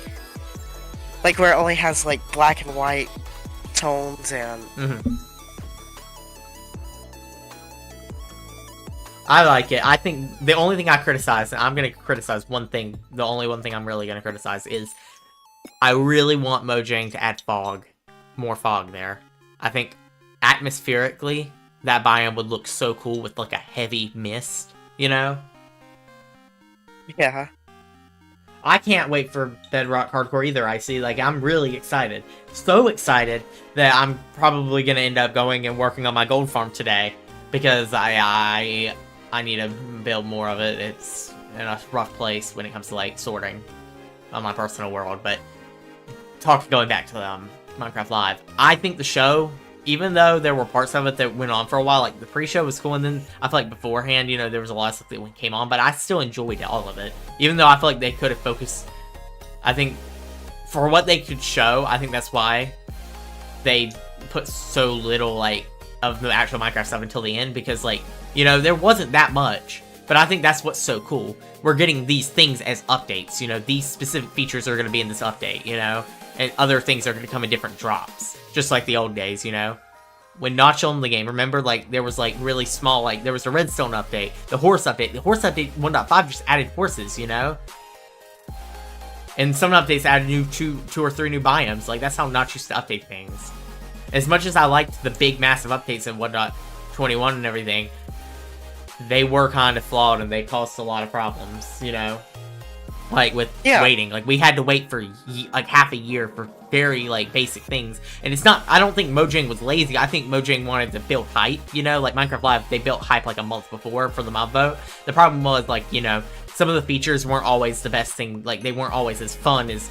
Speaker 2: where it only has like black and white tones and.
Speaker 1: I like it. I think the only thing I criticize, and I'm gonna criticize one thing. The only one thing I'm really gonna criticize is I really want Mojang to add fog, more fog there. I think atmospherically, that biome would look so cool with like a heavy mist, you know?
Speaker 2: Yeah.
Speaker 1: I can't wait for Bedrock Hardcore either, I see. Like, I'm really excited. So excited that I'm probably gonna end up going and working on my gold farm today. Because I need to build more of it. It's in a rough place when it comes to like sorting on my personal world. But going back to Minecraft Live, I think the show, even though there were parts of it that went on for a while, like the pre-show was cool, and then I feel like beforehand, you know, there was a lot of stuff that came on, but I still enjoyed all of it. Even though I feel like they could have focused, I think, for what they could show, I think that's why they put so little, like, of the actual Minecraft stuff until the end, because, like, you know, there wasn't that much. But I think that's what's so cool. We're getting these things as updates, you know, these specific features are going to be in this update, you know, and other things are going to come in different drops, just like the old days, you know. When Notch owned the game, remember, like, there was, like, really small, like, there was the Redstone update, the horse update 1.5 just added horses, you know. And some updates added two or three new biomes. Like, that's how Notch used to update things. As much as I liked the big, massive updates in 1.21 and everything, they were kind of flawed and they caused a lot of problems, you know? Like, with waiting. Like, we had to wait for, like, half a year for very, like, basic things. And it's not, I don't think Mojang was lazy. I think Mojang wanted to build hype, you know? Like, Minecraft Live, they built hype, like, a month before for the mob vote. The problem was, like, you know, some of the features weren't always the best thing. Like, they weren't always as fun as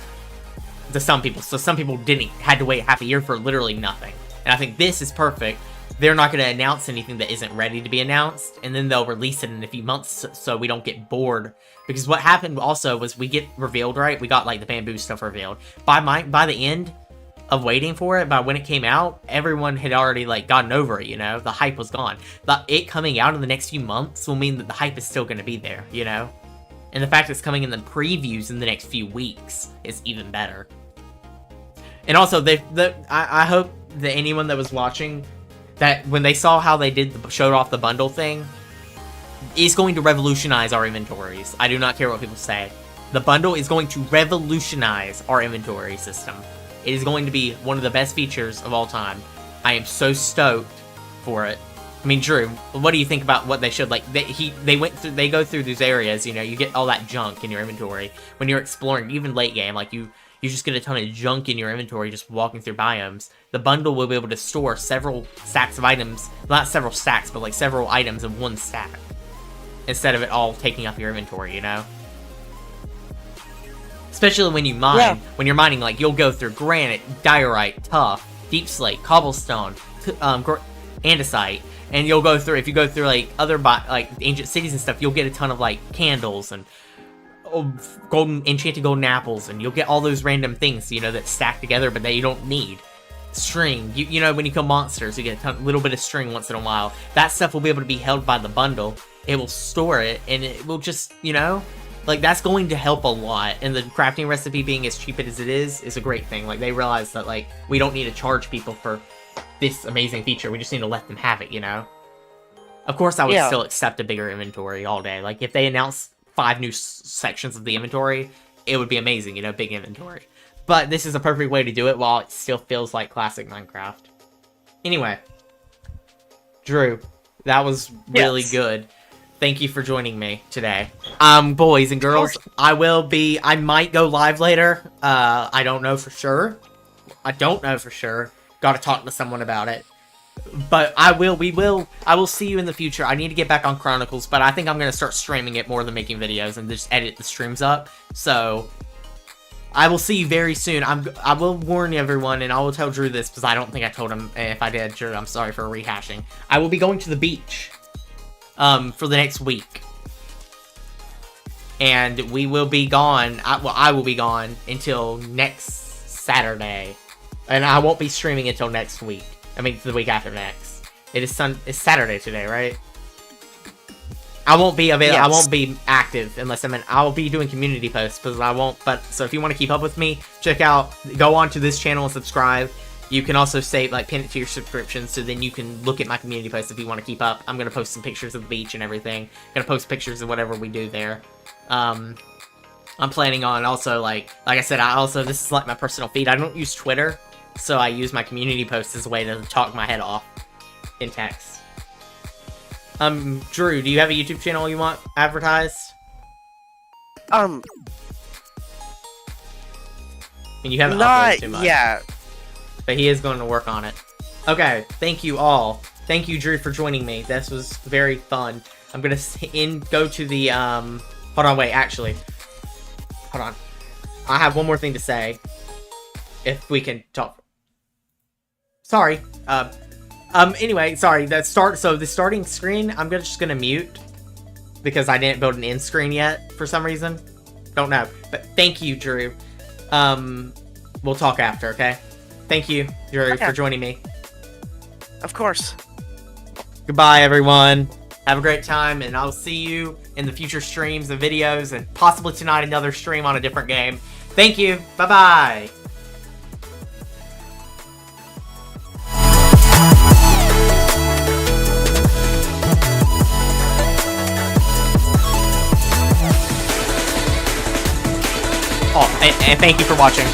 Speaker 1: to some people. So some people had to wait half a year for literally nothing. And I think this is perfect. They're not going to announce anything that isn't ready to be announced, and then they'll release it in a few months so we don't get bored. Because what happened also was we get revealed, right? We got, like, the bamboo stuff revealed. By the end of waiting for it, by when it came out, everyone had already, like, gotten over it, you know? The hype was gone. It coming out in the next few months will mean that the hype is still going to be there, you know? And the fact it's coming in the previews in the next few weeks is even better. And also, I hope that anyone that was watching, that when they saw how they showed off the bundle thing, is going to revolutionize our inventories. I do not care what people say. The bundle is going to revolutionize our inventory system. It is going to be one of the best features of all time. I am so stoked for it. I mean, Drew, what do you think about what they showed? Like, they go through these areas, you know, you get all that junk in your inventory when you're exploring, even late game. Like, you you just get a ton of junk in your inventory just walking through biomes. The bundle will be able to store several stacks of items, not several stacks, but like several items in one stack, instead of it all taking up your inventory, you know? Especially when you mine.
Speaker 2: Yeah.
Speaker 1: When you're mining, like, you'll go through granite, diorite, tuff, deep slate, cobblestone, andesite, and you'll go through, if you go through, like, other, like, ancient cities and stuff, you'll get a ton of, like, candles and enchanted golden apples, and you'll get all those random things, you know, that stack together, but that you don't need. String. You know, when you kill monsters, you get a little bit of string once in a while. That stuff will be able to be held by the bundle. It will store it, and it will just, you know, like, that's going to help a lot. And the crafting recipe being as cheap as it is a great thing. Like, they realize that, like, we don't need to charge people for this amazing feature. We just need to let them have it, you know? Of course, I would still accept a bigger inventory all day. Like, if they announce 5 new sections of the inventory, it would be amazing, you know, big inventory. But this is a perfect way to do it while it still feels like classic Minecraft. Anyway, Drew, that was really good. Thank you for joining me today. Boys and girls, I might go live later. I don't know for sure. Gotta talk to someone about it. But I will see you in the future. I need to get back on Chronicles, but I think I'm gonna start streaming it more than making videos and just edit the streams up. So I will see you very soon. I will warn everyone, and I will tell Drew this because I don't think I told him. If I did, Drew, I'm sorry for rehashing. I will be going to the beach for the next week, and we will be gone. I will be gone until next Saturday, and I won't be streaming until next week. I mean, the week after next. It's Saturday today, right? I won't be available.
Speaker 2: Yes.
Speaker 1: I won't be active unless I'll be doing community posts, because I won't. But so if you want to keep up with me, go on to this channel and subscribe. You can also save, like, pin it to your subscription, so then you can look at my community posts if you want to keep up. I'm gonna post some pictures of the beach and everything. Gonna post pictures of whatever we do there. I'm planning on also, like I said, this is like my personal feed. I don't use Twitter, so I use my community posts as a way to talk my head off in text. Drew, do you have a YouTube channel you want advertised? I mean, you haven't uploaded too much.
Speaker 2: Yeah.
Speaker 1: But he is going to work on it. Okay, thank you all. Thank you, Drew, for joining me. This was very fun. I'm gonna go to the, hold on, wait, actually. Hold on. I have one more thing to say. If we can talk. Sorry. Anyway, sorry, the starting screen, I'm just gonna mute, because I didn't build an end screen yet, for some reason. Don't know. But thank you, Drew. We'll talk after, okay? Thank you, Drew, for joining me.
Speaker 2: Of course.
Speaker 1: Goodbye, everyone. Have a great time, and I'll see you in the future streams and videos, and possibly tonight another stream on a different game. Thank you. Bye-bye. Oh, and thank you for watching.